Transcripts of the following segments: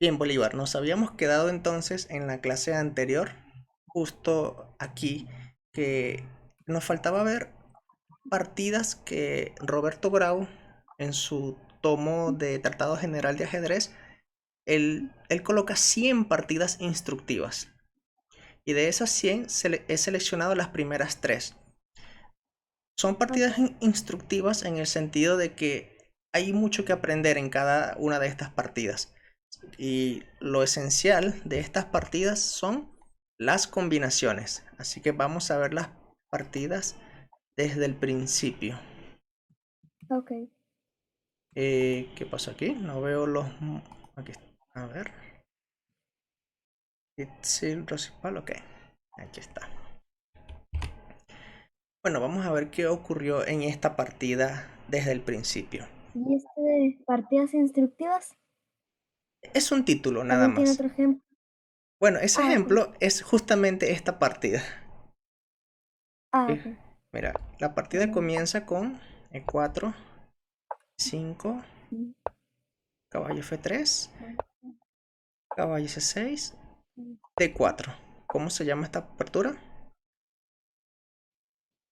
Bien, Bolívar, nos habíamos quedado entonces en la clase anterior, justo aquí, que nos faltaba ver partidas que Roberto Grau, en su tomo de Tratado General de Ajedrez, él coloca 100 partidas instructivas. Y de esas 100 he seleccionado las primeras 3. Son partidas Ok. instructivas en el sentido de que hay mucho que aprender en cada una de estas partidas. Y lo esencial de estas partidas son las combinaciones. Así que vamos a ver las partidas desde el principio. Ok. ¿Qué pasó aquí? No veo los... Aquí. A ver. Itzel Rosipal, ok. Aquí está. Bueno, vamos a ver qué ocurrió en esta partida desde el principio. ¿Y este de partidas instructivas? Es un título nada ¿También tiene más. otro ejemplo? Bueno, ese Ah, ok. ejemplo es justamente esta partida. Ah, Eh, ok. Mira, la partida Bueno. comienza con E4, 5, Mm, caballo F3, bueno, caballo C6, mm. D4. ¿Cómo se llama esta apertura?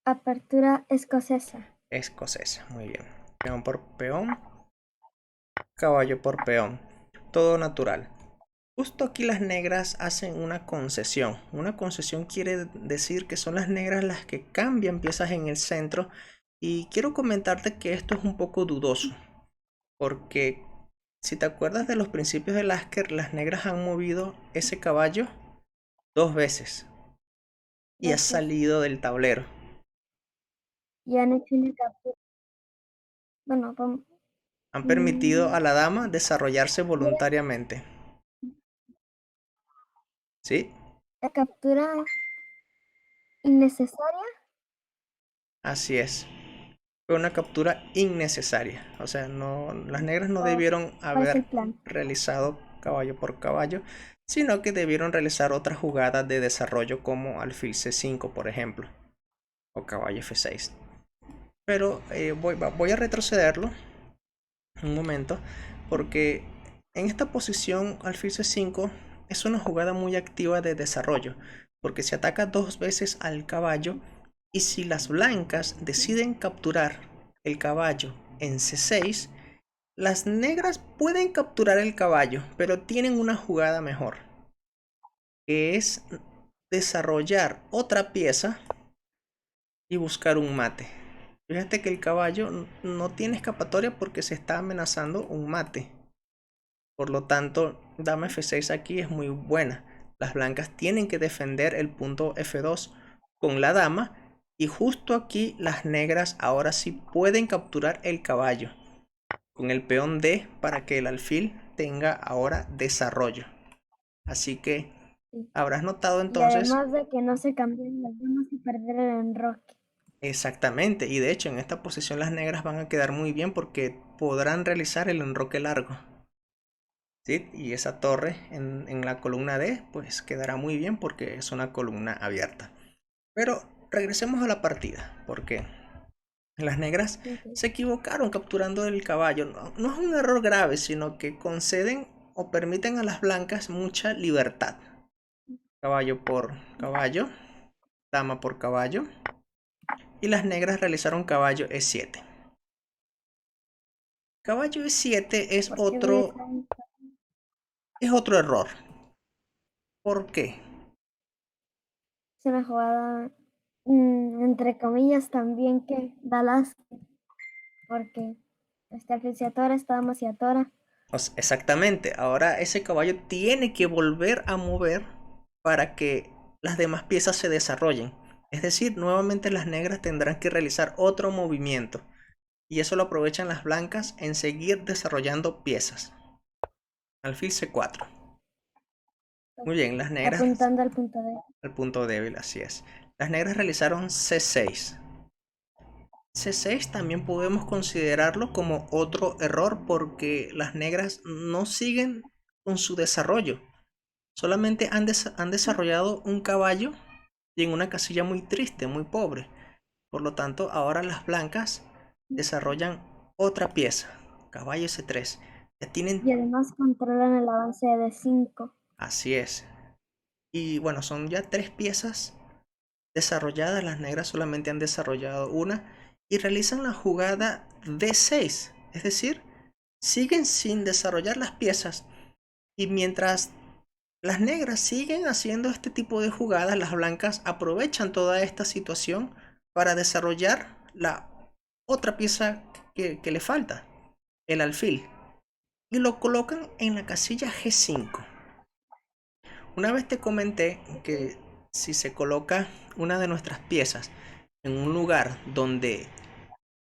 Apertura escocesa. Escocesa. Muy bien. Peón por peón, caballo por peón. Todo natural. Justo aquí las negras hacen una concesión. Una concesión quiere decir que son las negras las que cambian piezas en el centro. Y quiero comentarte que esto es un poco dudoso. Porque si te acuerdas de los principios de Lasker, las negras han movido ese caballo 2 veces y ha Dos veces. salido del tablero. Y han hecho una captura. Bueno, vamos. Han permitido mm, a la dama desarrollarse ¿Era voluntariamente. ¿Sí? la captura innecesaria? Así es. Fue una captura innecesaria. O sea, no, las negras no ¿O debieron cuál es el haber plan? realizado caballo por caballo, sino que debieron realizar otras jugadas de desarrollo como alfil C5, por ejemplo, o caballo F6. Pero voy a retrocederlo un momento, porque en esta posición alfil c5 es una jugada muy activa de desarrollo, porque se ataca 2 veces al caballo y si las blancas deciden capturar el caballo en c6, las negras pueden capturar el caballo, pero tienen una jugada mejor, que es desarrollar otra pieza y buscar un mate. Fíjate que el caballo no tiene escapatoria porque se está amenazando un mate. Por lo tanto, dama F6 aquí es muy buena. Las blancas tienen que defender el punto F2 con la dama. Y justo aquí las negras ahora sí pueden capturar el caballo con el peón D para que el alfil tenga ahora desarrollo. Así que Sí. habrás notado Y entonces además de que no se cambien las damas y perder el enroque. exactamente. Y de hecho en esta posición las negras van a quedar muy bien porque podrán realizar el enroque largo. ¿Sí? Y esa torre en la columna D pues quedará muy bien porque es una columna abierta. Pero regresemos a la partida porque las negras Ok. se equivocaron capturando el caballo. No, no es un error grave, sino que conceden o permiten a las blancas mucha libertad. Caballo por caballo, dama por caballo. Y las negras realizaron caballo E7. Caballo E7 ¿Por qué voy a estar es otro error. ¿Por qué? Es una jugada, entre comillas, también que da lástima, porque está Feliciatora, está Amaciatora. Exactamente, ahora ese caballo tiene que volver a mover para que las demás piezas se desarrollen. Es decir, nuevamente las negras tendrán que realizar otro movimiento. Y eso lo aprovechan las blancas en seguir desarrollando piezas. Alfil C4. Muy bien, las negras Apuntando al punto D. al punto débil, así es. Las negras realizaron C6. C6 también podemos considerarlo como otro error porque las negras no siguen con su desarrollo. Solamente han desarrollado un caballo y en una casilla muy triste, muy pobre. Por lo tanto, ahora las blancas desarrollan otra pieza, caballo C3. Ya tienen, Y además controlan el avance de 5. así es. Y bueno, son ya 3 piezas desarrolladas, las negras solamente han desarrollado una y realizan la jugada D6, es decir, siguen sin desarrollar las piezas y mientras las negras siguen haciendo este tipo de jugadas, las blancas aprovechan toda esta situación para desarrollar la otra pieza que le falta, el alfil, y lo colocan en la casilla G5. Una vez te comenté que si se coloca una de nuestras piezas en un lugar donde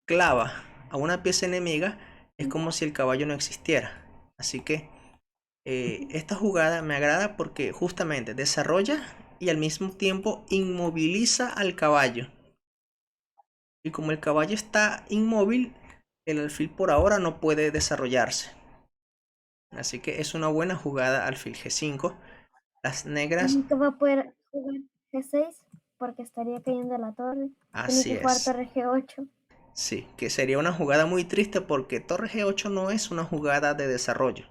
clava a una pieza enemiga, es como si el caballo no existiera. Así que esta jugada me agrada porque justamente desarrolla y al mismo tiempo inmoviliza al caballo. Y como el caballo está inmóvil, el alfil por ahora no puede desarrollarse. Así que es una buena jugada alfil G5. Las negras, Nunca va a poder jugar G6 porque estaría cayendo la torre. Tiene así que jugar es. torre G8. Sí, que sería una jugada muy triste porque torre G8 no es una jugada de desarrollo.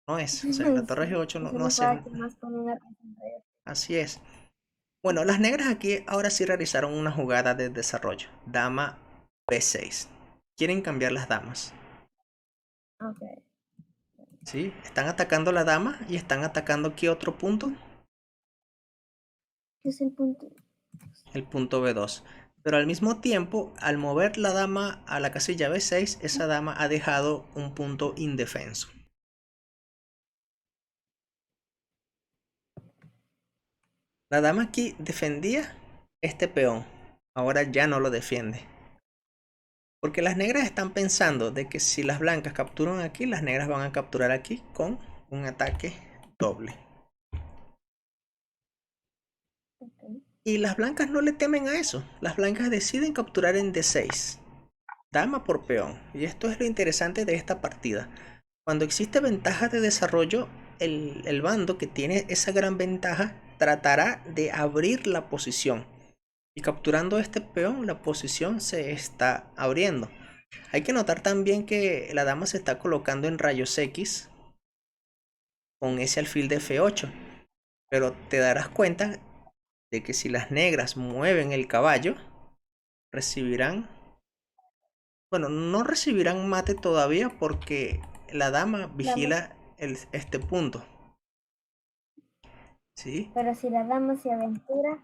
No es. O sea, la torre Sí, G8 no, es no una hace. jugada que más ponen a concentrar. Así es. Bueno, las negras aquí ahora sí realizaron una jugada de desarrollo. Dama B6. Quieren cambiar las damas. Ok, ¿Sí? Están atacando la dama y están atacando aquí otro punto, ¿qué es el punto? el punto B2. Pero al mismo tiempo, al mover la dama a la casilla B6, esa dama ha dejado un punto indefenso. La dama aquí defendía este peón. Ahora ya no lo defiende. Porque las negras están pensando de que si las blancas capturan aquí, las negras van a capturar aquí con un ataque doble. Okay. Y las blancas no le temen a eso. Las blancas deciden capturar en D6. Dama por peón. Y esto es lo interesante de esta partida. Cuando existe ventaja de desarrollo, el bando que tiene esa gran ventaja tratará de abrir la posición. Y capturando este peón, la posición se está abriendo. Hay que notar también que la dama se está colocando en rayos X con ese alfil de F8. Pero te darás cuenta de que si las negras mueven el caballo, recibirán, bueno, no recibirán mate todavía porque la dama Dama, vigila este punto. ¿Sí? pero si la dama se aventura,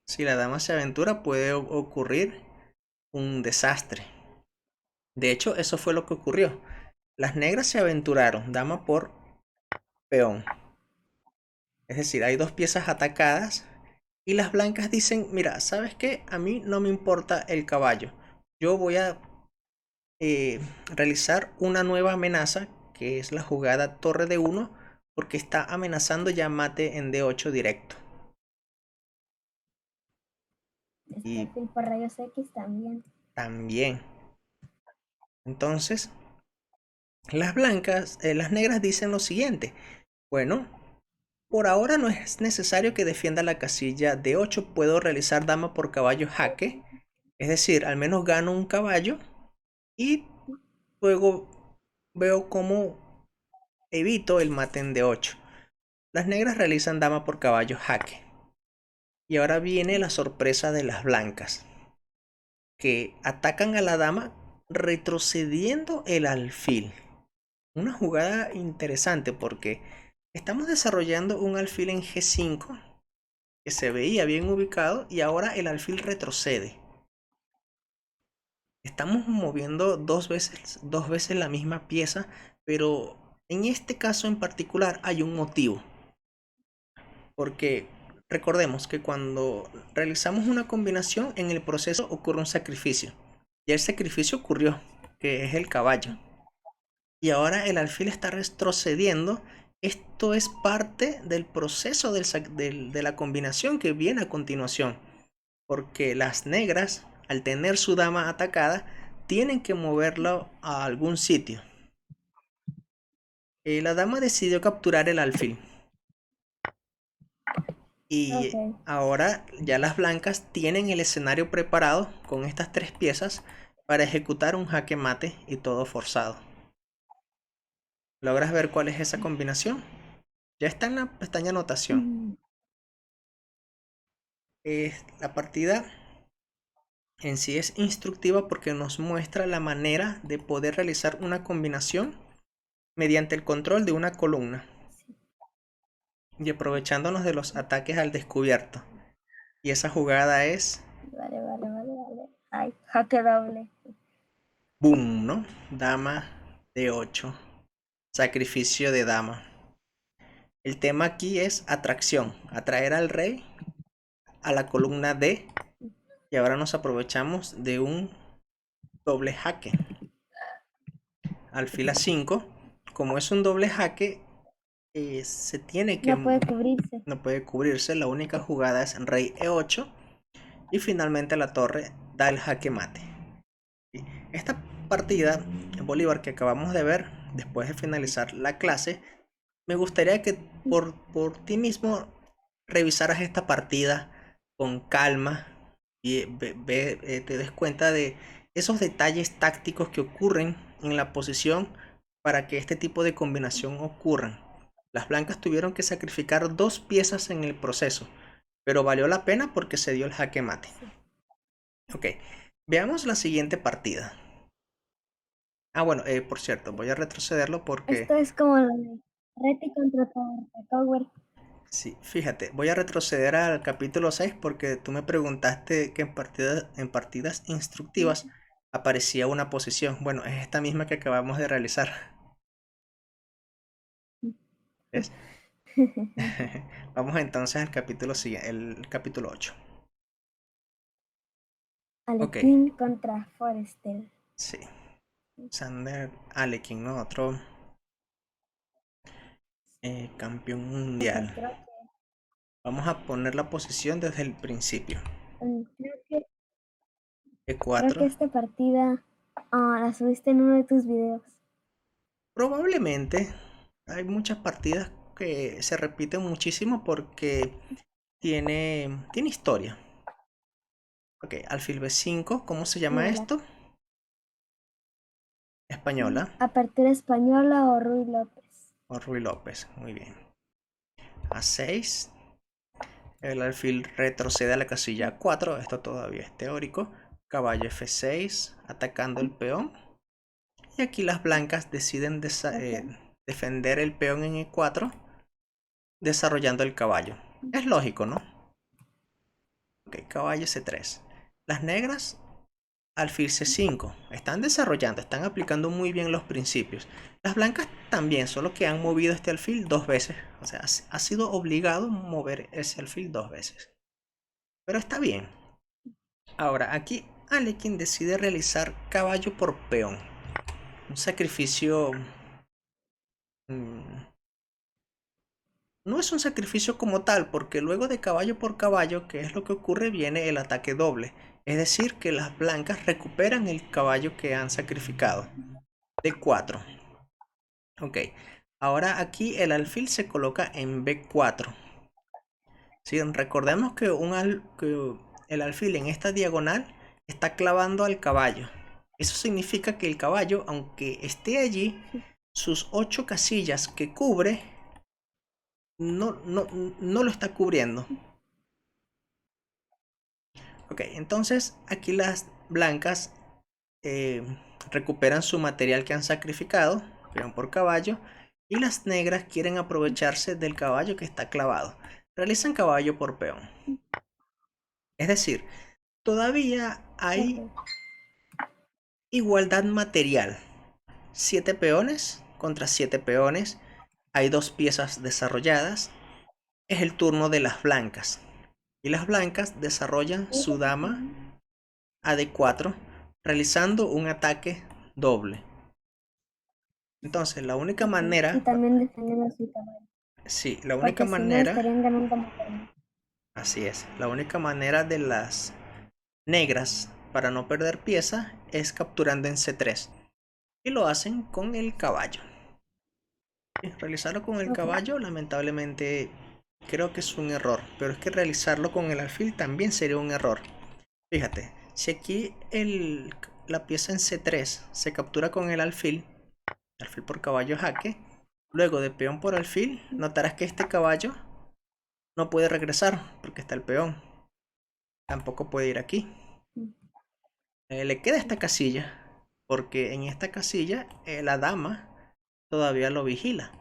Si la dama se aventura puede ocurrir un desastre. De hecho, eso fue lo que ocurrió. Las negras se aventuraron, dama por peón. Es decir, hay dos piezas atacadas y las blancas dicen, mira, ¿sabes qué? A mí no me importa el caballo. Yo voy a realizar una nueva amenaza, que es la jugada torre de 1, porque está amenazando ya mate en D8 directo. este Y alfil por rayos X también. también. Entonces, las blancas, las negras dicen lo siguiente. Bueno, por ahora no es necesario que defienda la casilla D8. Puedo realizar dama por caballo jaque. Es decir, al menos gano un caballo y luego veo cómo evito el mate en D8. Las negras realizan dama por caballo jaque. Y ahora viene la sorpresa de las blancas, que atacan a la dama retrocediendo el alfil. Una jugada interesante porque estamos desarrollando un alfil en G5 que se veía bien ubicado y ahora el alfil retrocede. Estamos moviendo dos veces la misma pieza, pero en este caso en particular hay un motivo. Porque recordemos que cuando realizamos una combinación en el proceso ocurre un sacrificio. Y el sacrificio ocurrió, que es el caballo. Y ahora el alfil está retrocediendo. Esto es parte del proceso de la combinación que viene a continuación. Porque las negras, al tener su dama atacada, tienen que moverlo a algún sitio. La dama decidió capturar el alfil. Y Ok, ahora ya las blancas tienen el escenario preparado con estas 3 piezas para ejecutar un jaque mate y todo forzado. ¿Logras ver cuál es esa combinación? Ya está en la pestaña anotación. La partida en sí es instructiva porque nos muestra la manera de poder realizar una combinación mediante el control de una columna y aprovechándonos de los ataques al descubierto. Y esa jugada es Vale. Ay, jaque doble. boom, ¿no? Dama de 8. Sacrificio de dama. El tema aquí es atracción. Atraer al rey a la columna D. Y ahora nos aprovechamos de un doble jaque. Alfil A5. Como es un doble jaque, se tiene que... No puede cubrirse. No puede cubrirse. La única jugada es rey E8. Y finalmente la torre da el jaque mate. Esta partida en Bolívar que acabamos de ver, después de finalizar la clase, me gustaría que por ti mismo revisaras esta partida con calma y te des cuenta de esos detalles tácticos que ocurren en la posición para que este tipo de combinación ocurran. Las blancas tuvieron que sacrificar 2 piezas en el proceso, pero valió la pena porque se dio el jaque mate. Ok, veamos la siguiente partida. Bueno, por cierto, voy a retrocederlo porque... Esto es como lo de Reti contra Tower. Sí, fíjate, voy a retroceder al capítulo 6 porque tú me preguntaste que en partidas instructivas aparecía una posición. Bueno, es esta misma que acabamos de realizar. ¿Ves? Vamos entonces al capítulo siguiente, el capítulo 8. Ok, Alekhine contra Forester. sí. Sander Alekhine, ¿no? Otro campeón mundial. Vamos a poner la posición desde el principio. Creo que E4. esta partida la subiste en uno de tus videos. Probablemente hay muchas partidas que se repiten muchísimo porque tiene historia. Ok, alfil B5, ¿cómo se llama esto? Española. Apertura española o Ruy López. O Ruy López, muy bien. A6. El alfil retrocede a la casilla 4, esto todavía es teórico. Caballo F6, atacando el peón. Y aquí las blancas deciden defender el peón en E4, desarrollando el caballo. Es lógico, ¿no? Ok, caballo C3. Las negras, alfil C5. Están desarrollando, están aplicando muy bien los principios. Las blancas también, solo que han movido este alfil 2 veces. O sea, ha sido obligado mover ese alfil 2 veces. Pero está bien. Ahora, aquí Alekhine decide realizar caballo por peón. Un sacrificio... no es un sacrificio como tal, porque luego de caballo por caballo, ¿qué es lo que ocurre? Viene el ataque doble. Es decir, que las blancas recuperan el caballo que han sacrificado. D4. Ok. Ahora aquí el alfil se coloca en B4. ¿Sí? Recordemos que el alfil en esta diagonal está clavando al caballo. Eso significa que el caballo, aunque esté allí, sus 8 casillas que cubre no lo está cubriendo. Ok, entonces aquí las blancas recuperan su material que han sacrificado, peón por caballo, y las negras quieren aprovecharse del caballo que está clavado. Realizan caballo por peón. Es decir, todavía hay igualdad material. 7 peones contra 7 peones. Hay 2 piezas desarrolladas. Es el turno de las blancas. Y las blancas desarrollan su dama a D4, realizando un ataque doble. Entonces, la única manera... Y también defendiendo su caballo. Sí, la única Porque si no manera... estarían ganando material. Así es. La única manera de las negras para no perder pieza es capturando en C3. Y lo hacen con el caballo. Y realizarlo con el caballo, lamentablemente, creo que es un error. Pero es que realizarlo con el alfil también sería un error. Fíjate, si aquí la pieza en C3 se captura con el alfil por caballo jaque, Luego de peón por alfil, notarás que este caballo no puede regresar porque está el peón. Tampoco puede ir aquí. Le queda esta casilla porque en esta casilla la dama todavía lo vigila.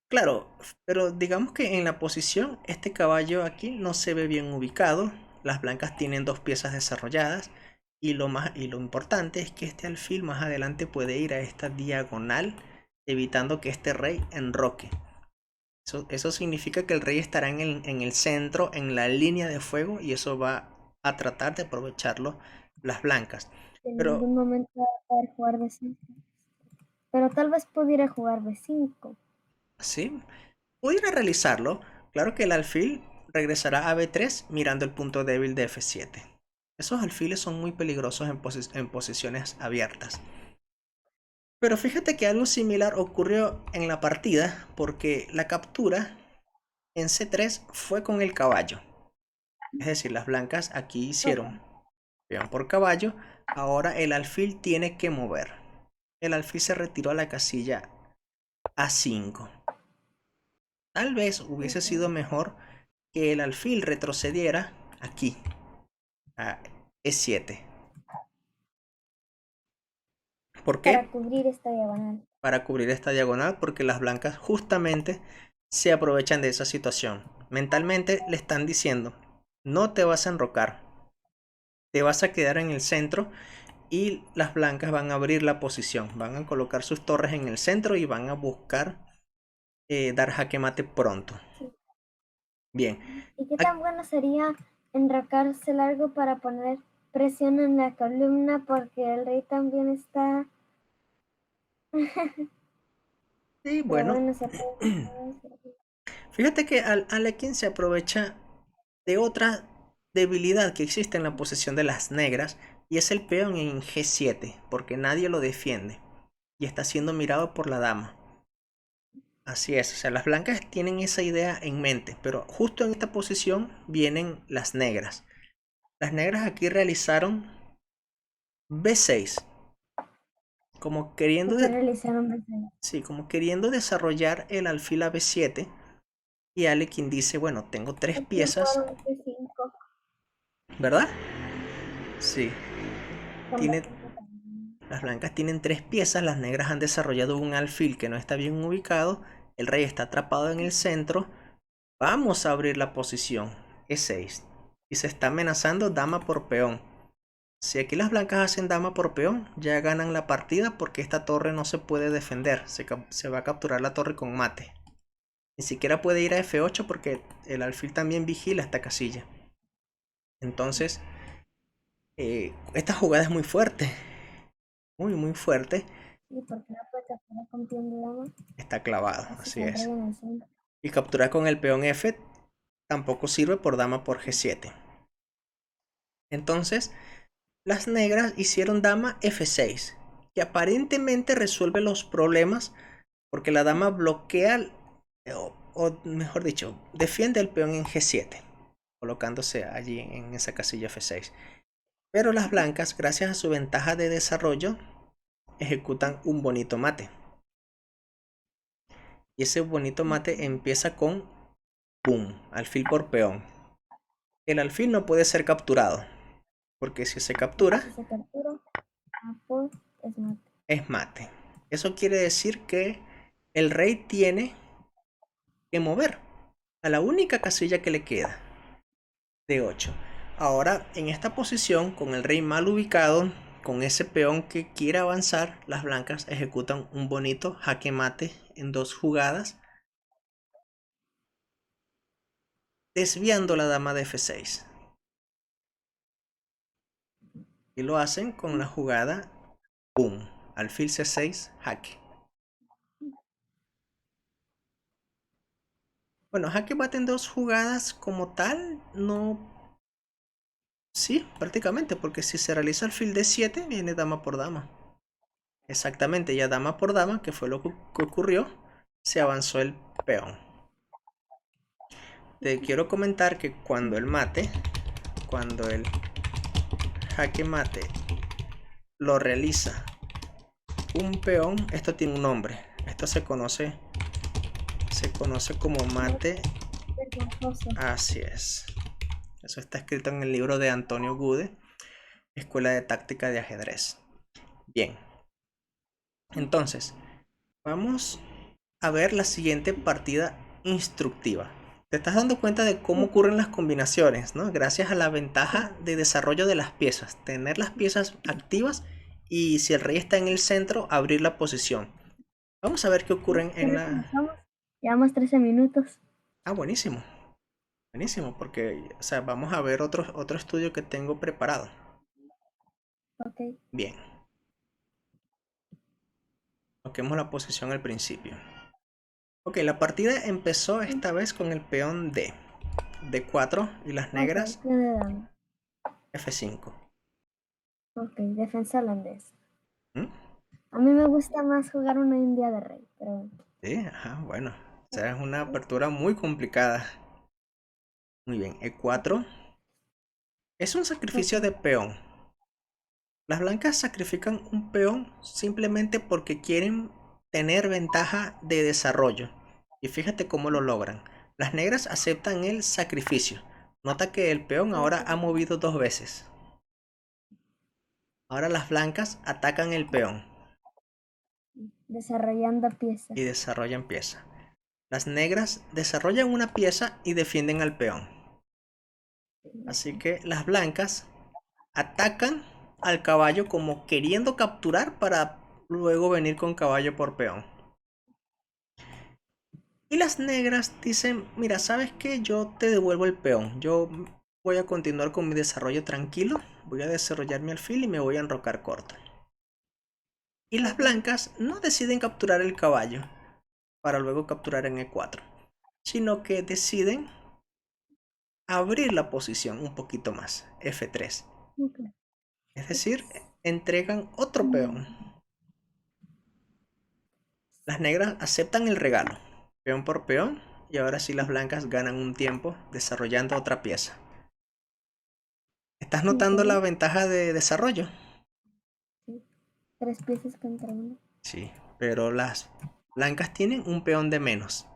Claro, pero digamos que en la posición este caballo aquí no se ve bien ubicado. Las blancas tienen dos piezas desarrolladas y lo importante es que este alfil más adelante puede ir a esta diagonal evitando que este rey enroque. Eso significa que el rey estará en el centro, en la línea de fuego, y eso va a tratar de aprovecharlo las blancas. En Pero ningún momento va a poder jugar B5. Pero tal vez pudiera jugar B5. sí, pudiera realizarlo. Claro que el alfil regresará a B3 mirando el punto débil de F7. Esos alfiles son muy peligrosos en posiciones abiertas. Pero fíjate que algo similar ocurrió en la partida porque la captura en C3 fue con el caballo. Es decir, las blancas aquí hicieron peón por caballo. Ahora el alfil tiene que mover. El alfil se retiró a la casilla A5. Tal vez hubiese sido mejor que el alfil retrocediera aquí, a E7. ¿Por Para qué? cubrir esta diagonal. Para cubrir esta diagonal, porque las blancas justamente se aprovechan de esa situación. Mentalmente le están diciendo, no te vas a enrocar, te vas a quedar en el centro y las blancas van a abrir la posición, van a colocar sus torres en el centro y van a buscar dar jaque mate pronto. Sí. Bien. ¿Y qué tan bueno sería enrocarse largo para poner presión en la columna? Porque el rey también está... Sí, Pero bueno. bueno, se puede... Fíjate que Alekhine se aprovecha de otra debilidad que existe en la posición de las negras y es el peón en G7, porque nadie lo defiende y está siendo mirado por la dama. Así es, o sea, las blancas tienen esa idea en mente, pero justo en esta posición vienen las negras. Las negras aquí realizaron B6, como queriendo, sí, como queriendo desarrollar el alfil a B7 y Alekhine dice, bueno, tengo tres piezas, ¿verdad? Sí, tiene, las blancas tienen tres piezas, las negras han desarrollado un alfil que no está bien ubicado, el rey está atrapado en el centro, vamos a abrir la posición E6 y se está amenazando dama por peón. Si aquí las blancas hacen dama por peón, ya ganan la partida porque esta torre no se puede defender, se va a capturar la torre con mate. Ni siquiera puede ir a F8 porque el alfil también vigila esta casilla. Entonces, esta jugada es muy fuerte. Muy fuerte. Sí, porque no puede capturar con peón de dama. Está clavado, así el es. rey en el centro. Y capturar con el peón F tampoco sirve por dama por G7. Entonces, las negras hicieron dama F6, que aparentemente resuelve los problemas porque la dama bloquea, o mejor dicho, defiende el peón en G7, colocándose allí en esa casilla F6. Pero las blancas, gracias a su ventaja de desarrollo, ejecutan un bonito mate. Y ese bonito mate empieza con ¡pum! Alfil por peón. El alfil no puede ser capturado, porque si se captura, es mate. Eso quiere decir que el rey tiene que mover a la única casilla que le queda, de 8. Ahora, en esta posición, con el rey mal ubicado, con ese peón que quiere avanzar, las blancas ejecutan un bonito jaque mate en dos jugadas, desviando la dama de F6. Y lo hacen con la jugada ¡pum! Alfil C6, jaque. Bueno, jaque mate en dos jugadas como tal, no. Sí, prácticamente, porque si se realiza alfil D7, viene dama por dama. Exactamente, ya dama por dama, que fue lo que ocurrió, se avanzó el peón. Te quiero comentar que cuando el jaque mate lo realiza un peón, esto tiene un nombre. Esto se conoce como mate. Vergonzoso. Así es. Eso está escrito en el libro de Antonio Gude, Escuela de Táctica de Ajedrez. Bien. Entonces, vamos a ver la siguiente partida instructiva. Te estás dando cuenta de cómo ocurren las combinaciones, ¿no? Gracias a la ventaja de desarrollo de las piezas. Tener las piezas activas y si el rey está en el centro, abrir la posición. Vamos a ver qué ocurren en la... Llevamos 13 minutos. Ah, buenísimo. Buenísimo, porque, o sea, vamos a ver otro estudio que tengo preparado. Ok. Bien. Toquemos la posición al principio. Ok, la partida empezó esta vez con el peón D. D4 y las negras Ok, tiene dama. F5. Ok, defensa holandesa. ¿Mm? A mí me gusta más jugar una india de rey, pero bueno. Sí, ajá, bueno. O sea, es una apertura muy complicada. Muy bien, E4. Es un sacrificio Ok. de peón. Las blancas sacrifican un peón simplemente porque quieren tener ventaja de desarrollo. Y fíjate cómo lo logran. Las negras aceptan el sacrificio. Nota que el peón ahora ha movido 2 veces. Ahora las blancas atacan el peón Desarrollando piezas. y desarrollan pieza. Las negras desarrollan una pieza y defienden al peón. Así que las blancas atacan al caballo como queriendo capturar para luego venir con caballo por peón. Y las negras dicen, mira, ¿sabes qué? Yo te devuelvo el peón. Yo voy a continuar con mi desarrollo tranquilo. Voy a desarrollar mi alfil y me voy a enrocar corto. Y las blancas no deciden capturar el caballo para luego capturar en E4, sino que deciden abrir la posición un poquito más, F3. Ok. Es decir, entregan otro peón. Las negras aceptan el regalo, peón por peón, y ahora sí las blancas ganan un tiempo desarrollando otra pieza. ¿Estás notando la Ok. ventaja de desarrollo? Sí. 3 piezas contra una. Sí, pero las blancas tienen un peón de menos.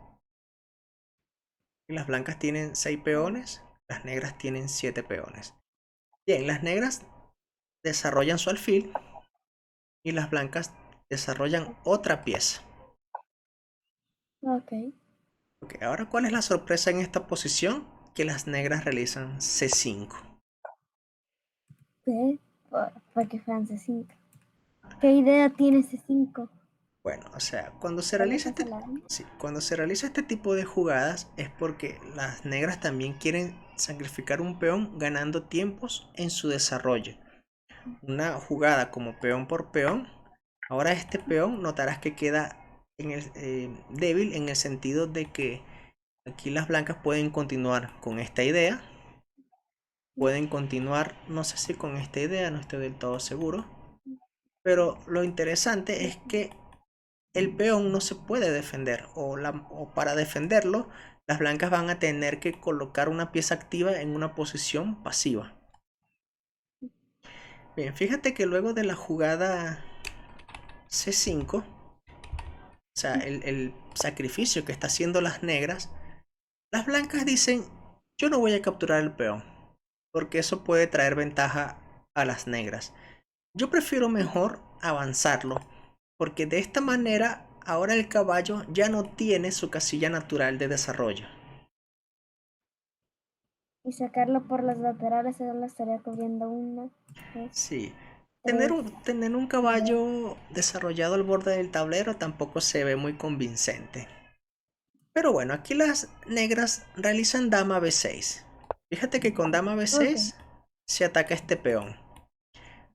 Y las blancas tienen 6 peones, las negras tienen 7 peones. Bien, las negras desarrollan su alfil y las blancas desarrollan otra pieza. Ok. Ok, ahora, ¿cuál es la sorpresa en esta posición? Que las negras realizan C5. ¿Qué? Porque fueron C5. ¿Qué idea tiene C5? Bueno, o sea, cuando se ¿Darle realiza paso a la dama? sí, cuando se realiza este tipo de jugadas es porque las negras también quieren sacrificar un peón ganando tiempos en su desarrollo. Una jugada como peón por peón. Ahora este peón notarás que queda débil en el sentido de que aquí las blancas pueden continuar con esta idea. Pueden continuar, no sé si con esta idea, no estoy del todo seguro. Pero lo interesante es que el peón no se puede defender o para defenderlo las blancas van a tener que colocar una pieza activa en una posición pasiva. Bien, fíjate que luego de la jugada C5, o sea, el sacrificio que está haciendo las negras, las blancas dicen, yo no voy a capturar el peón, porque eso puede traer ventaja a las negras. Yo prefiero mejor avanzarlo, porque de esta manera ahora el caballo ya no tiene su casilla natural de desarrollo. Y sacarlo por las laterales, eso lo estaría cubriendo una, dos, Sí, tener tres. tener un caballo desarrollado al borde del tablero tampoco se ve muy convincente. Pero bueno, aquí las negras realizan dama B6. Fíjate que con dama Ok. B6 se ataca este peón.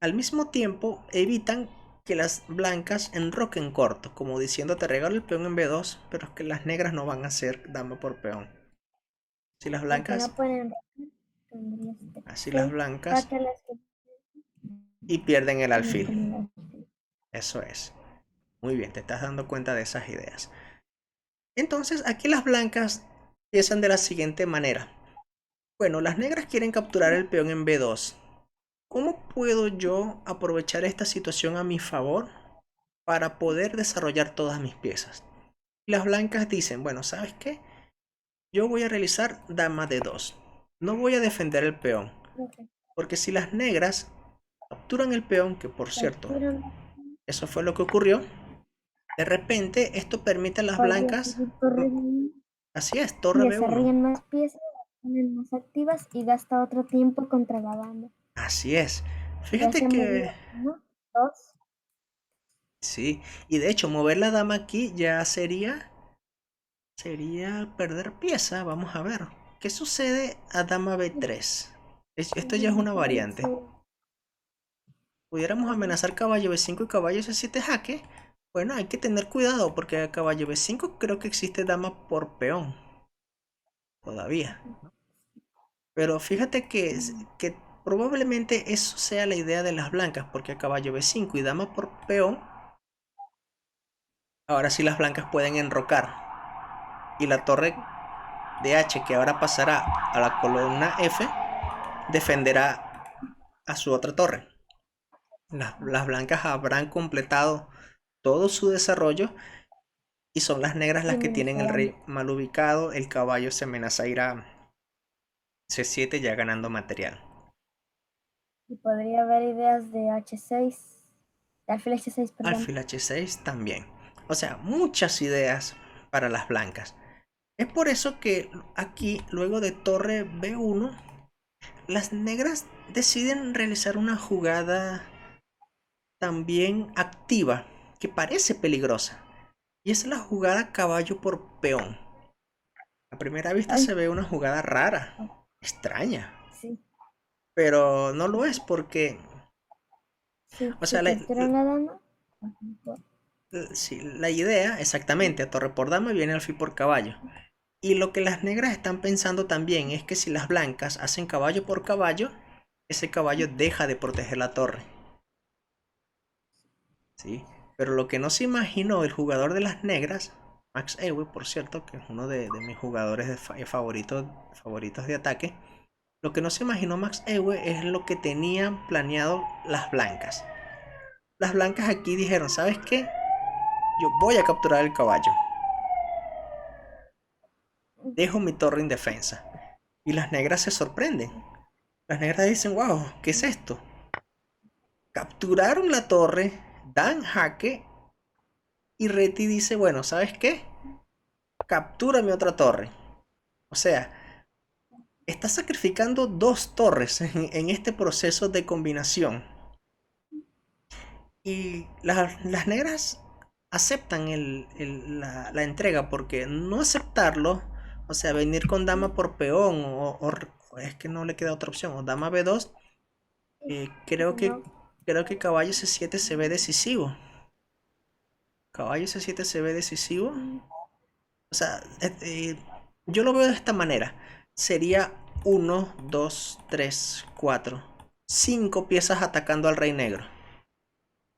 Al mismo tiempo evitan que las blancas enroquen corto, como diciendo te regalo el peón en B2, pero es que las negras no van a hacer dama por peón. Si las Porque no blancas, pueden tendría este así las seis, blancas jaque las que y pierden el tienen alfil. con el alfil. Eso es. Muy bien, te estás dando cuenta de esas ideas. Entonces aquí las blancas piensan de la siguiente manera. Bueno, las negras quieren capturar el peón en B2. ¿Cómo puedo yo aprovechar esta situación a mi favor para poder desarrollar todas mis piezas. Y las blancas dicen, bueno, ¿sabes qué? Yo voy a realizar dama de 2. No voy a defender el peón, Ok. porque si las negras capturan el peón, que por cierto, Capturan, eso fue lo que ocurrió, de repente esto permite a las podría blancas, seguir corriendo así es, y torre B1. desarrollan más piezas, las ponen más activas y gasta otro tiempo contra la dama. Así es. Ya Fíjate se ha que movido uno, dos. sí, y de hecho mover la dama aquí ya sería perder pieza. Vamos a ver. ¿Qué sucede a dama B3? Esto ya es una variante. Pudiéramos amenazar caballo B5 y caballo C7 jaque. Bueno, hay que tener cuidado porque a caballo B5 creo que existe dama por peón. Todavía. Pero fíjate que probablemente eso sea la idea de las blancas, porque a caballo B5 y dama por peón, ahora sí las blancas pueden enrocar. Y la torre de H, que ahora pasará a la columna F, defenderá a su otra torre. Las blancas habrán completado todo su desarrollo y son las negras las que Tienen tienen esta el dama. rey mal ubicado. El caballo se amenaza a ir a C7 ya ganando material. Y podría haber ideas de H6, de alfil H6, perdón. Alfil H6 también. O sea, muchas ideas para las blancas. Es por eso que aquí, luego de torre B1, las negras deciden realizar una jugada también activa que parece peligrosa. Y es la jugada caballo por peón. A primera vista Ay, se ve una jugada rara, oh, extraña, sí, pero no lo es porque, sí, o si sea, capturan la dama, bueno, sí, la idea exactamente, a torre por dama viene alfil por caballo. Y lo que las negras están pensando también es que si las blancas hacen caballo por caballo, ese caballo deja de proteger la torre, ¿sí? Pero lo que no se imaginó el jugador de las negras, Max Ewe, por cierto, que es uno de mis jugadores favoritos de ataque, lo que no se imaginó Max Ewe es lo que tenían planeado las blancas. Las blancas aquí dijeron, ¿sabes qué? Yo voy a capturar el caballo. Dejo mi torre indefensa. Y las negras se sorprenden. Las negras dicen, wow, ¿qué es esto? Capturaron la torre, dan jaque y Reti dice, bueno, ¿sabes qué? Captura mi otra torre. O sea, está sacrificando dos torres en este proceso de combinación. Y las negras aceptan la entrega porque no aceptarlo, o sea, venir con dama por peón o es que no le queda otra opción, o dama B2, creo que no, creo que caballo C7 se ve decisivo. Caballo C7 se ve decisivo. O sea, yo lo veo de esta manera. Sería uno 2 3 4 5 piezas atacando al rey negro.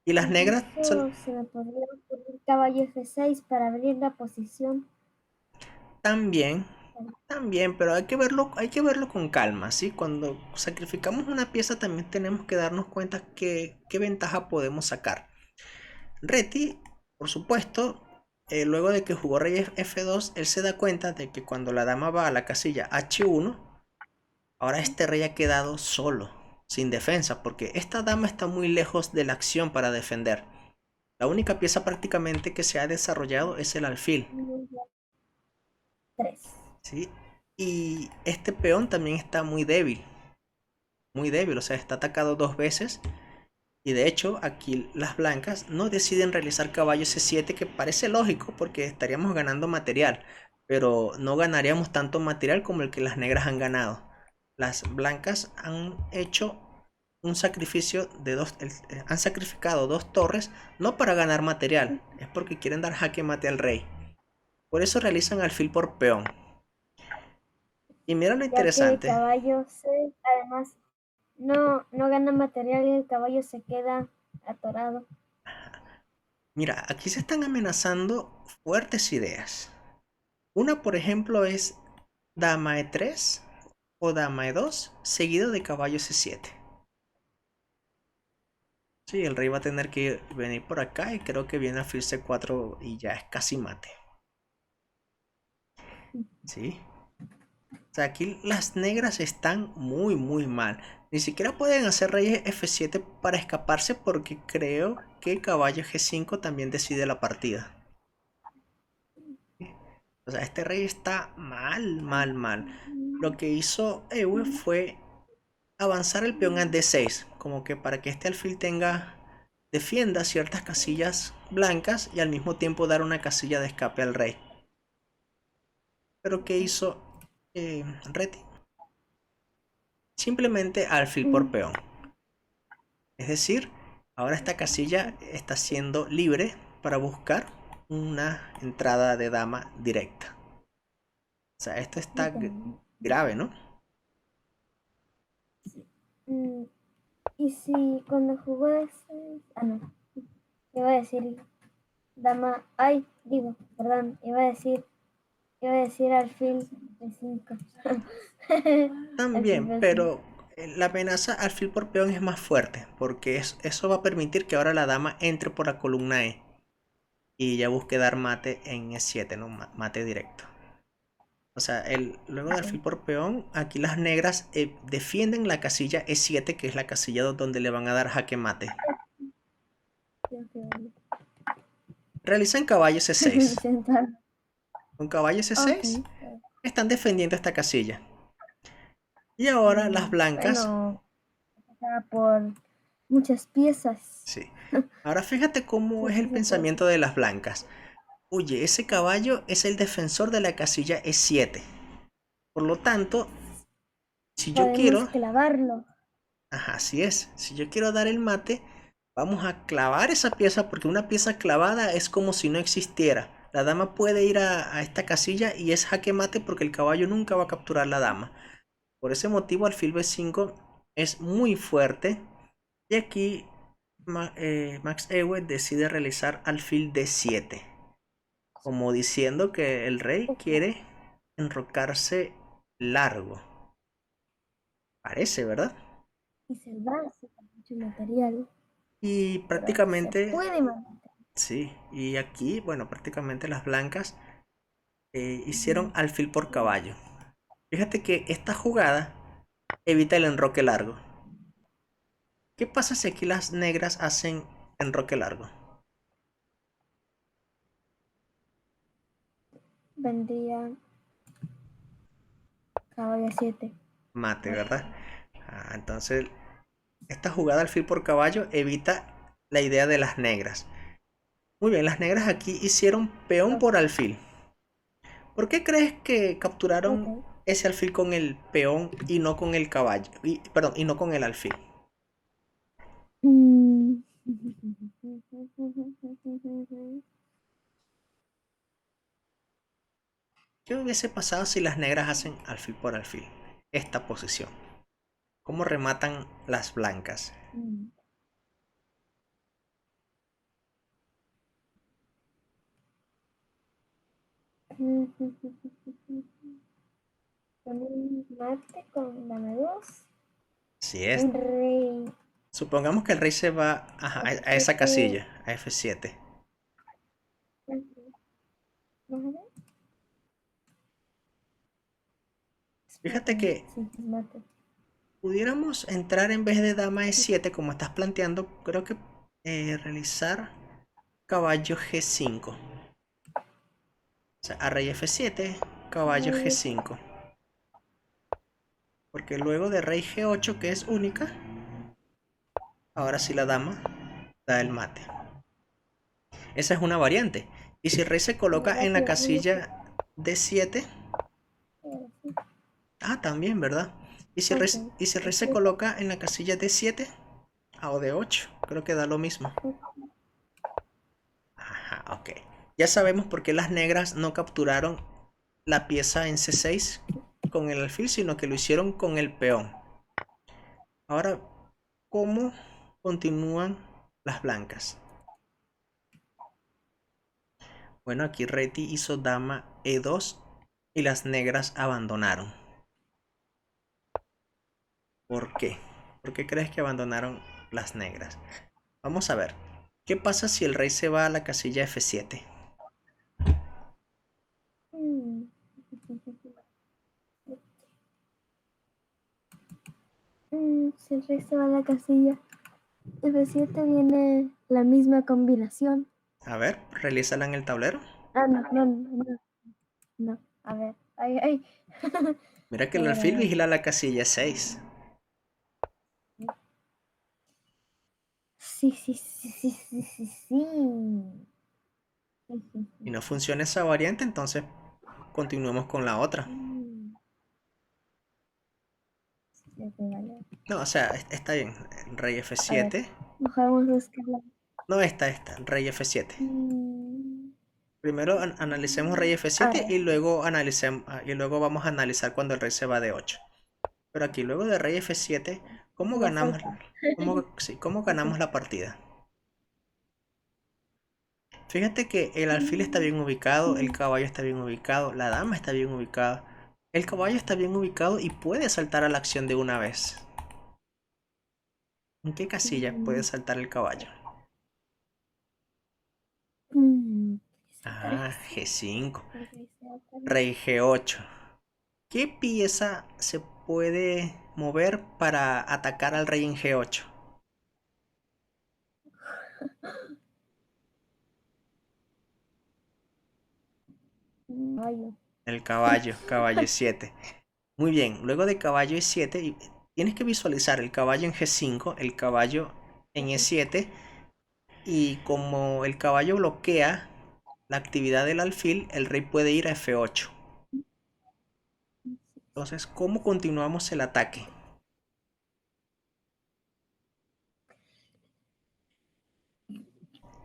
Y las negras incluso se me podría ocurrir caballo F6 para abrir la posición. también, también, pero hay que verlo con calma, ¿sí? Cuando sacrificamos una pieza también tenemos que darnos cuenta qué ventaja podemos sacar. Reti, por supuesto, luego de que jugó rey F2, él se da cuenta de que cuando la dama va a la casilla H1, ahora este rey ha quedado solo, sin defensa, porque esta dama está muy lejos de la acción para defender. La única pieza prácticamente que se ha desarrollado es el alfil, 3. ¿sí? Y este peón también está muy débil, o sea, está atacado dos veces. Y de hecho, aquí las blancas no deciden realizar caballo C7, que parece lógico porque estaríamos ganando material, pero no ganaríamos tanto material como el que las negras han ganado. Las blancas han hecho un sacrificio de han sacrificado dos torres, no para ganar material, es porque quieren dar jaque mate al rey. Por eso realizan alfil por peón. Y mira lo Ya que el interesante. caballo además no gana material y el caballo se queda atorado. Mira, aquí se están amenazando fuertes ideas. Una, por ejemplo, es dama E3 o dama E2 seguido de caballo C7. Sí, el rey va a tener que venir por acá y creo que viene alfil C4 y ya es casi mate. ¿Sí? O sea, aquí las negras están muy mal. Ni siquiera pueden hacer rey F7 para escaparse porque creo que caballo G5 también decide la partida. O sea, este rey está mal. Lo que hizo Ewe fue avanzar el peón a D6, como que para que este alfil defienda ciertas casillas blancas y al mismo tiempo dar una casilla de escape al rey. Pero ¿qué hizo Reti? Simplemente alfil por peón. Es decir, ahora esta casilla está siendo libre para buscar una entrada de dama directa. O sea, esto está grave, ¿no? Mm, Y si cuando jugó ese... Ah, no. Iba a decir dama... Ay, digo, perdón. Iba a decir alfil de 5. Alfil También, B5. pero la amenaza alfil por peón es más fuerte, porque eso va a permitir que ahora la dama entre por la columna E y ya busque dar mate en E7, ¿no? Mate directo. O sea, luego de alfil por peón, aquí las negras defienden la casilla E7, que es la casilla donde le van a dar jaque mate. Realizan caballo C6. Con caballo Ok. C6 están defendiendo esta casilla. Y ahora las blancas. Bueno, por muchas piezas. Sí. Ahora fíjate cómo Sí, es sí el se puede. pensamiento de las blancas. Oye, ese caballo es el defensor de la casilla E7. Por lo tanto, si yo Podemos quiero, clavarlo. ajá, así es, si yo quiero dar el mate, vamos a clavar esa pieza porque una pieza clavada es como si no existiera. La dama puede ir a esta casilla y es jaque mate porque el caballo nunca va a capturar la dama. Por ese motivo, alfil B5 es muy fuerte. Y aquí Max Euwe decide realizar alfil D7, como diciendo que el rey quiere enrocarse largo. Parece, ¿verdad? Y se va a sacar mucho material, Y pero se prácticamente, puede mantener. sí, y aquí, bueno, prácticamente las blancas hicieron alfil por caballo. Fíjate que esta jugada evita el enroque largo. ¿Qué pasa si aquí las negras hacen enroque largo? Vendría caballo 7. Mate, ¿verdad? Entonces, esta jugada alfil por caballo evita la idea de las negras. Muy bien, las negras aquí hicieron peón por alfil. ¿Por qué crees que capturaron Ok. ese alfil con el peón y no con el caballo? Perdón, y no con el alfil. Mm. ¿Qué hubiese pasado si las negras hacen alfil por alfil? Esta posición. ¿Cómo rematan las blancas? Con un mate con dama 2. Si es. Un rey Supongamos que el rey se va a esa F7. casilla, a F7. Vamos a ver. Fíjate que Sí, mate. pudiéramos entrar en vez de dama E7, como estás planteando, creo que realizar caballo G5. O sea, a rey F7, caballo G5. Porque luego de rey G8, que es única, ahora sí la dama da el mate. Esa es una variante. Y si el rey se coloca en la casilla D7, también, ¿verdad? Y si el rey se coloca en la casilla D7 o D8, creo que da lo mismo. Ajá, ok. Ya sabemos por qué las negras no capturaron la pieza en C6 con el alfil, sino que lo hicieron con el peón. Ahora, ¿cómo continúan las blancas? Bueno, aquí Reti hizo dama E2 y las negras abandonaron. ¿Por qué? ¿Por qué crees que abandonaron las negras? Vamos a ver. ¿Qué pasa si el rey se va a la casilla F7? Mm. Si el rey se va a la casilla F7 viene la misma combinación. A ver, realízala en el tablero. Ah, no, no, no, no. A ver, ay, ay. Mira que A el ver, a alfil ver. vigila la casilla 6. Sí, sí, sí, sí, sí, sí, sí. Sí, sí, Y sí. no funciona esa variante, entonces continuemos con la otra. Siete, vale. No, o sea, está bien. Rey A ver, F7. vamos a buscarla. No, esta, rey F7. Primero analicemos rey A F7 ver. y luego y luego vamos a analizar cuando el rey se va de 8. Pero aquí luego de rey F7, ¿cómo Me ganamos, falta. cómo Ok. ganamos la partida? Fíjate que el alfil está bien ubicado, el caballo está bien ubicado, la dama está bien ubicada. El caballo está bien ubicado y puede saltar a la acción de una vez. ¿En qué casilla puede saltar el caballo? Saltar Ah, G5. G5. El rey se va para Rey G8. ¿Qué pieza se puede mover para atacar al rey en G8? caballo. El caballo, caballo E7. Muy bien, luego de caballo E7, tienes que visualizar el caballo en G5, el caballo en E7, y como el caballo bloquea la actividad del alfil, el rey puede ir a F8. Entonces, ¿cómo continuamos el ataque?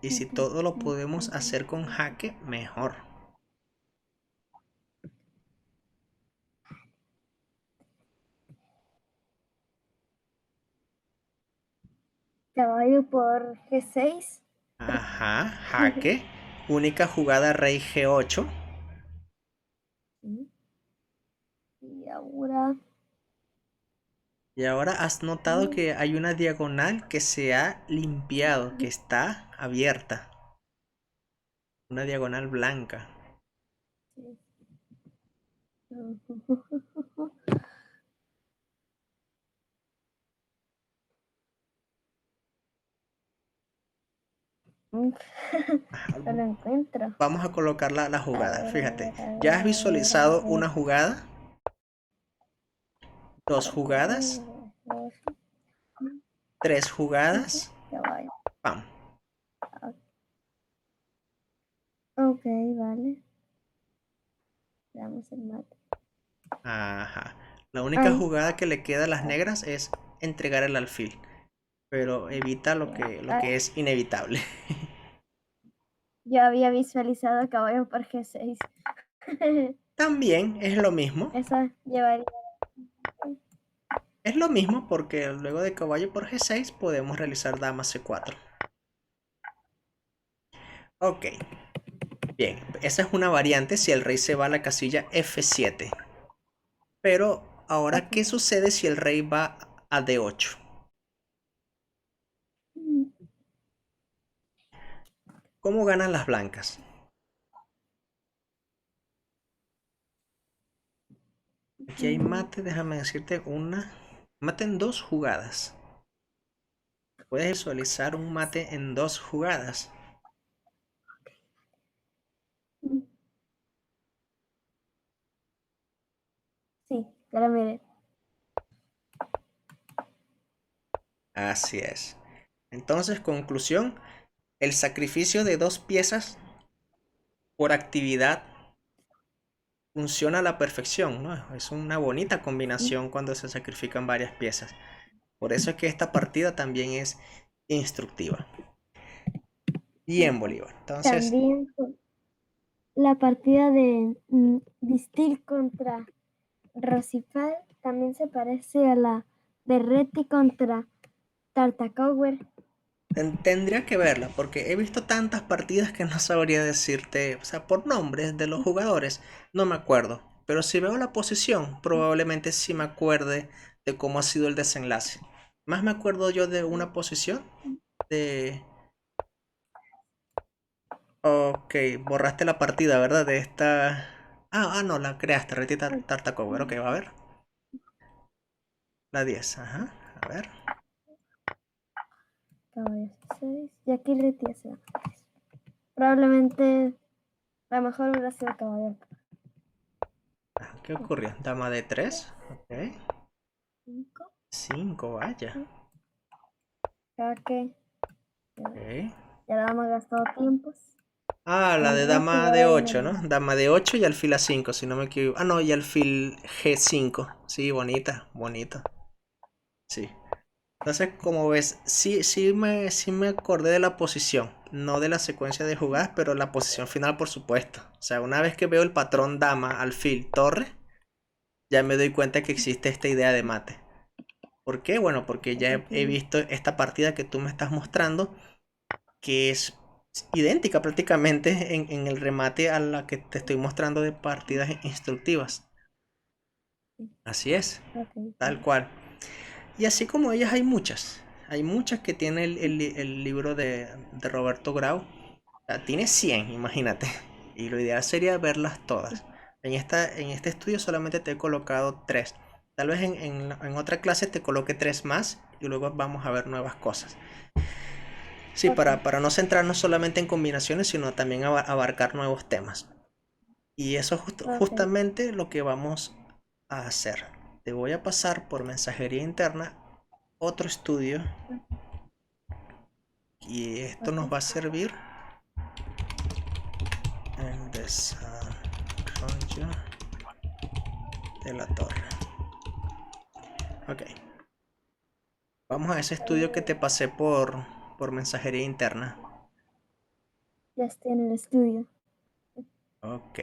Y si todo lo podemos hacer con jaque, mejor. Caballo por G6. Ajá, jaque. Única jugada rey G8. Y ahora. Y ahora has notado que hay una diagonal que se ha limpiado, que está abierta. Una diagonal blanca. No lo encuentro. Vamos a colocar la A jugada. ver, a Fíjate, ver, a ya ver, has a ver, a visualizado ver. una jugada, dos A jugadas, ver. tres jugadas. Caballo. ¡Pam! Ok, vale. Damos el mate. Ajá. La única Ay, jugada que le queda a las negras es entregar el alfil. Pero evita ya. lo que es inevitable. Yo había visualizado caballo por G6. También es lo mismo. Eso llevaría. Es lo mismo porque luego de caballo por G6 podemos realizar dama C4. Ok, bien, esa es una variante si el rey se va a la casilla F7. Pero ahora, Ok. ¿qué sucede si el rey va a D8? ¿Cómo ganan las blancas? Aquí hay mate, déjame decirte una. Mate en dos jugadas. Puedes visualizar un mate en dos jugadas. Sí, ya lo miré. Así es. Entonces, conclusión, el sacrificio de dos piezas por actividad funciona a la perfección, ¿no? Es una bonita combinación cuando se sacrifican varias piezas. Por eso es que esta partida también es instructiva. Bien, Bolívar. Entonces, También la partida de Distil contra Rosifal también se parece a la de Reti contra Tartakower. tendría que verla porque he visto tantas partidas que no sabría decirte, o sea, por nombres de los jugadores, no me acuerdo. Pero si veo la posición, probablemente sí me acuerde de cómo ha sido el desenlace. Más me acuerdo yo de una posición de... Ok, borraste la partida, ¿verdad? De esta... no, la creaste, Retita Tartacover. Ok, va a ver. La 10, ajá. A ver. Caballo C6. Y aquí le tía se va. Probablemente la mejor hubiera sido caballo. ¿Qué ocurrió? Dama de 3. Ok. 5. 5, vaya. Jaque. Ok. Ya la hemos gastado tiempos. La de Tendremos que dama jugar de ahí 8, ¿no? Dama de 8 y alfil A5, si no me equivoco. No, y alfil G5. Sí, bonita, bonita. Sí. Entonces, como ves, sí me acordé de la posición, no de la secuencia de jugadas, pero la posición final, por supuesto. O sea, una vez que veo el patrón dama, alfil, torre, ya me doy cuenta que existe esta idea de mate. ¿Por qué? Bueno, porque ya he visto esta partida que tú me estás mostrando, que es idéntica prácticamente en el remate a la que te estoy mostrando de partidas instructivas. Así es, tal cual. Y así como ellas hay muchas. Hay muchas que tiene el libro de Roberto Grau. O sea, tiene 100, imagínate. Y lo ideal sería verlas todas. En este estudio solamente te he colocado 3. Tal vez en otra clase te coloque 3 más y luego vamos a ver nuevas cosas. Sí, para no centrarnos solamente en combinaciones, sino también abarcar nuevos temas. Y eso es justamente lo que vamos a hacer. Te voy a pasar por mensajería interna otro estudio y esto nos va a servir en desarrollo de la torre. Ok, vamos a ese estudio que te pasé por mensajería interna. Ya estoy en el estudio. Ok,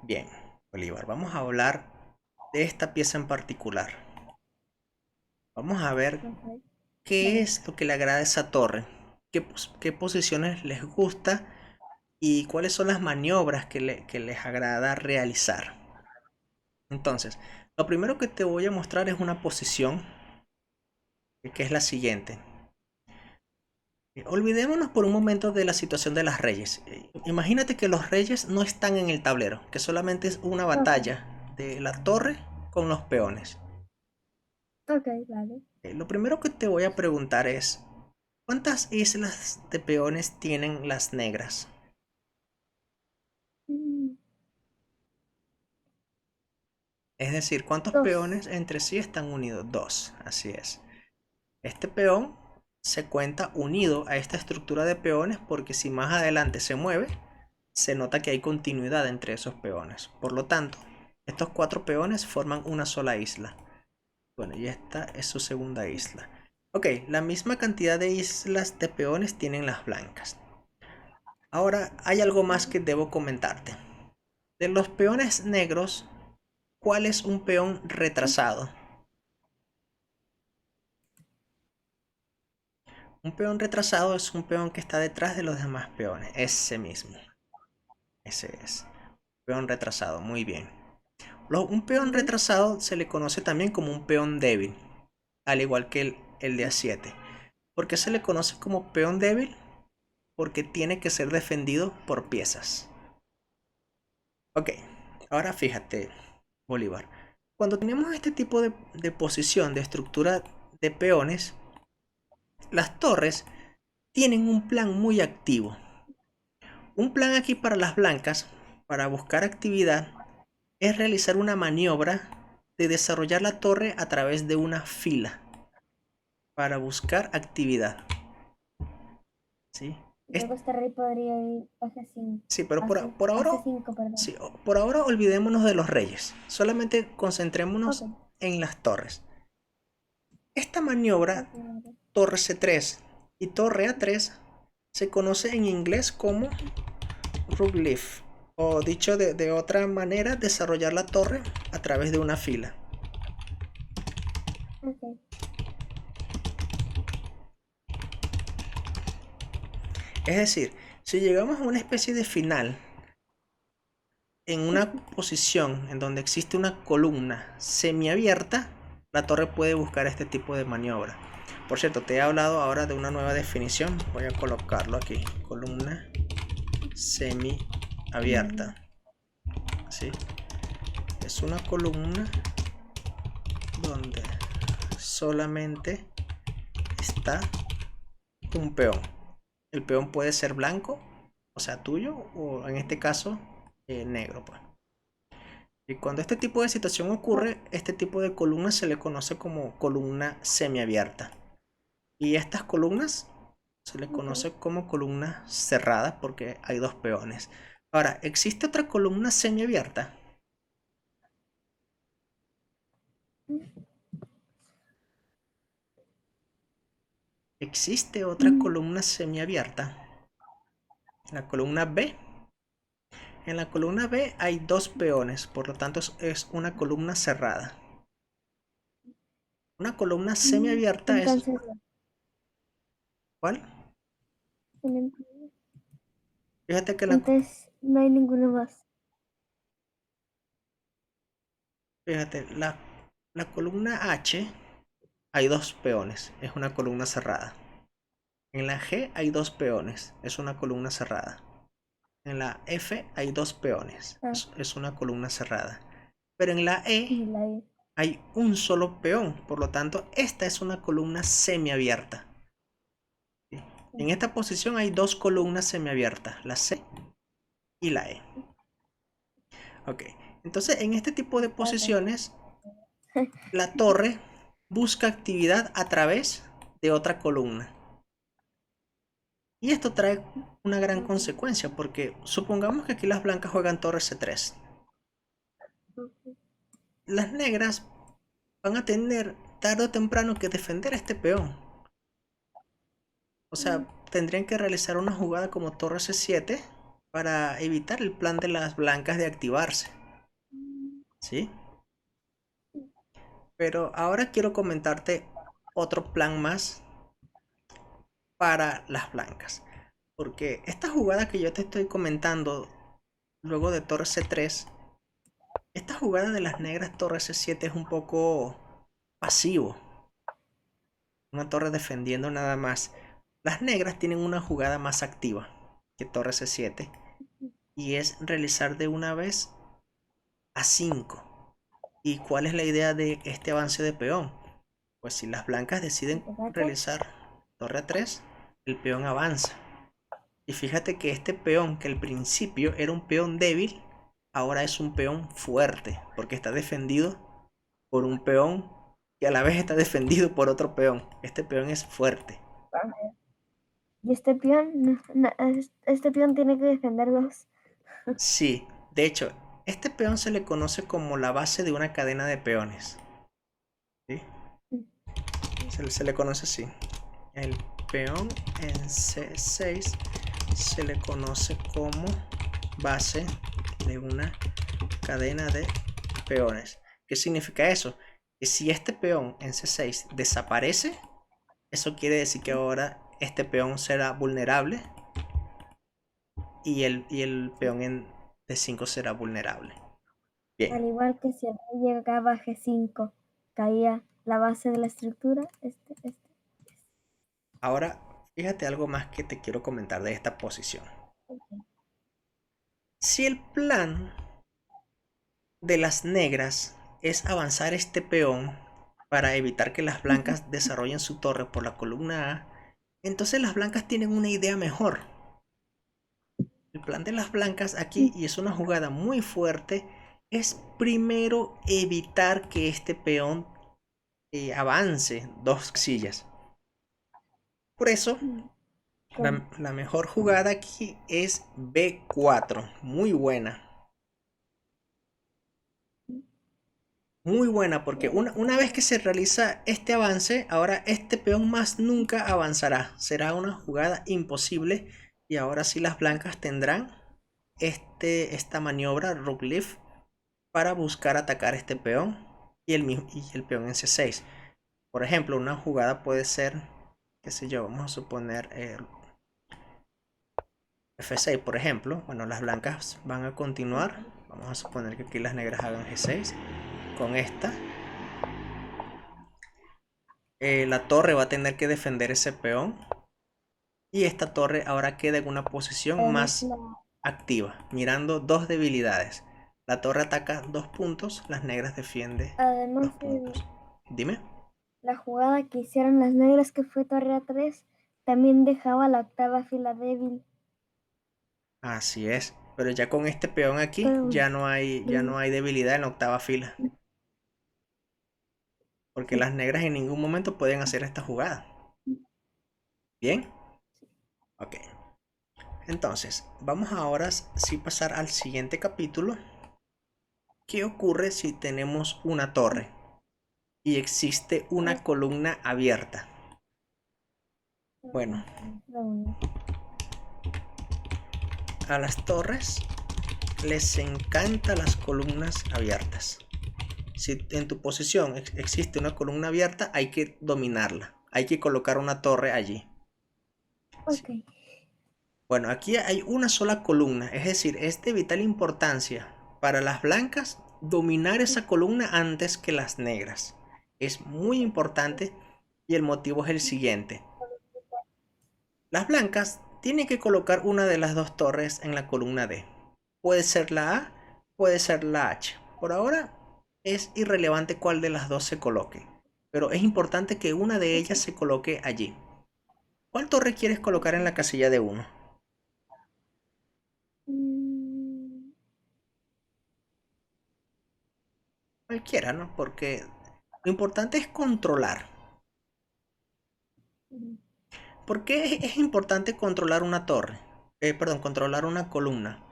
bien, Bolívar, vamos a hablar de esta pieza en particular. Vamos a ver qué es lo que le agrada a esa torre, qué posiciones les gusta y cuáles son las maniobras que les agrada realizar. Entonces, lo primero que te voy a mostrar es una posición que es la siguiente. Olvidémonos por un momento de la situación de las reyes. Imagínate que los reyes no están en el tablero, que solamente es una batalla de la torre con los peones. Ok, vale. Lo primero que te voy a preguntar es, ¿cuántas islas de peones tienen las negras? Es decir, ¿cuántos 2. peones entre sí están unidos? 2, así es. Este peón se cuenta unido a esta estructura de peones porque si más adelante se mueve, se nota que hay continuidad entre esos peones. Por lo tanto, estos 4 peones forman una sola isla. Bueno, y esta es su segunda isla. Ok, la misma cantidad de islas de peones tienen las blancas. Ahora hay algo más que debo comentarte. De los peones negros, ¿cuál es un peón retrasado? Un peón retrasado es un peón que está detrás de los demás peones. Ese mismo. Ese es. Peón retrasado. Muy bien. Un peón retrasado se le conoce también como un peón débil. Al igual que el de A7. ¿Por qué se le conoce como peón débil? Porque tiene que ser defendido por piezas. Ok. Ahora fíjate, Bolívar. Cuando tenemos este tipo de posición, de estructura de peones, las torres tienen un plan muy activo. Un plan aquí para las blancas, para buscar actividad, es realizar una maniobra de desarrollar la torre a través de una fila para buscar actividad. ¿Sí? Luego este rey podría ir a G5. Sí, pero por A ahora, C5, perdón. sí, por ahora olvidémonos de los reyes. Solamente concentrémonos en las torres. Esta maniobra, torre C3 y torre A3, se conoce en inglés como Rook Leaf, o dicho de otra manera, desarrollar la torre a través de una fila. Es decir, si llegamos a una especie de final, en una posición en donde existe una columna semiabierta, la torre puede buscar este tipo de maniobra. Por cierto, te he hablado ahora de una nueva definición. Voy a colocarlo aquí. Columna semiabierta. ¿Sí? Es una columna donde solamente está un peón. El peón puede ser blanco, o sea, tuyo, o en este caso, negro, pues. Y cuando este tipo de situación ocurre, este tipo de columna se le conoce como columna semiabierta. Y estas columnas se le conoce como columnas cerradas porque hay dos peones. Ahora, ¿existe otra columna semiabierta? ¿Existe otra columna semiabierta? La columna B. En la columna B hay dos peones, por lo tanto es una columna cerrada. Una columna semiabierta es... Entonces, ¿Cuál? no, Fíjate que entonces no hay ninguno más. la columna H hay dos peones, es una columna cerrada. En la G hay dos peones, es una columna cerrada. En la F hay dos peones, es una columna cerrada. Pero en la Y E la E. hay un solo peón, por lo tanto esta es una columna semiabierta. ¿Sí? En esta posición hay dos columnas semiabiertas, la C y la E. Ok, entonces en este tipo de posiciones la torre busca actividad a través de otra columna. Y esto trae una gran consecuencia porque supongamos que aquí las blancas juegan torre C3. Las negras van a tener tarde o temprano que defender a este peón. O sea, tendrían que realizar una jugada como torre C7 para evitar el plan de las blancas de activarse. ¿Sí? Pero ahora quiero comentarte otro plan más para las blancas. Porque esta jugada que yo te estoy comentando luego de torre C3, esta jugada de las negras torre C7 es un poco pasivo. Una torre defendiendo nada más. Las negras tienen una jugada más activa que torre C7 y es realizar de una vez a 5. ¿Y cuál es la idea de este avance de peón? Pues si las blancas deciden realizar torre A3, el peón avanza. Y fíjate que este peón, que al principio era un peón débil, ahora es un peón fuerte, porque está defendido por un peón que a la vez está defendido por otro peón. Este peón es fuerte. Y este peón, este peón tiene que defenderlos. Sí, de hecho, este peón se le conoce como la base de una cadena de peones. ¿Sí? Se le conoce así. El peón en C6 se le conoce como base de una cadena de peones. ¿Qué significa eso? Que si este peón en C6 desaparece, eso quiere decir que ahora este peón será vulnerable y el peón en D5 será vulnerable. Bien, Al igual que si el rey llegaba a G5, caía la base de la estructura. ahora fíjate algo más que te quiero comentar de esta posición. Si el plan de las negras es avanzar este peón para evitar que las blancas desarrollen su torre por la columna A, entonces las blancas tienen una idea mejor. El plan de las blancas aquí, y es una jugada muy fuerte, es primero evitar que este peón avance dos sillas. Por eso, la mejor jugada aquí es B4, muy buena. Muy buena, porque una vez que se realiza este avance, ahora este peón más nunca avanzará. Será una jugada imposible. Y ahora sí las blancas tendrán esta maniobra Rook Leaf para buscar atacar este peón y el peón en C6. Por ejemplo, una jugada puede ser, qué sé yo, vamos a suponer F6, por ejemplo. Bueno, las blancas van a continuar. Vamos a suponer que aquí las negras hagan G6 con esta. La torre va a tener que defender ese peón. Y esta torre ahora queda en una posición Además, más activa, mirando dos debilidades. La torre ataca 2 puntos, las negras defienden 2 puntos. Dime. la jugada que hicieron las negras, que fue torre A3, también dejaba la octava fila débil. Así es. Pero ya con este peón aquí Pero, ya no hay debilidad en la octava fila. Porque sí. las negras en ningún momento pueden hacer esta jugada. ¿Bien? Ok. Entonces, vamos ahora sí pasar al siguiente capítulo. ¿Qué ocurre si tenemos una torre y existe una columna abierta? Bueno, a las torres les encantan las columnas abiertas. Si en tu posición existe una columna abierta, hay que dominarla. Hay que colocar una torre allí. Ok. Bueno, aquí hay una sola columna, es decir, es de vital importancia para las blancas dominar esa columna antes que las negras. Es muy importante y el motivo es el siguiente. Las blancas tienen que colocar una de las dos torres en la columna D. Puede ser la A, puede ser la H. Por ahora es irrelevante cuál de las dos se coloque, pero es importante que una de ellas se coloque allí. ¿Cuál torre quieres colocar en la casilla de 1? Cualquiera, ¿no? Porque lo importante es controlar. ¿Por qué es importante controlar una torre? Perdón, controlar una columna.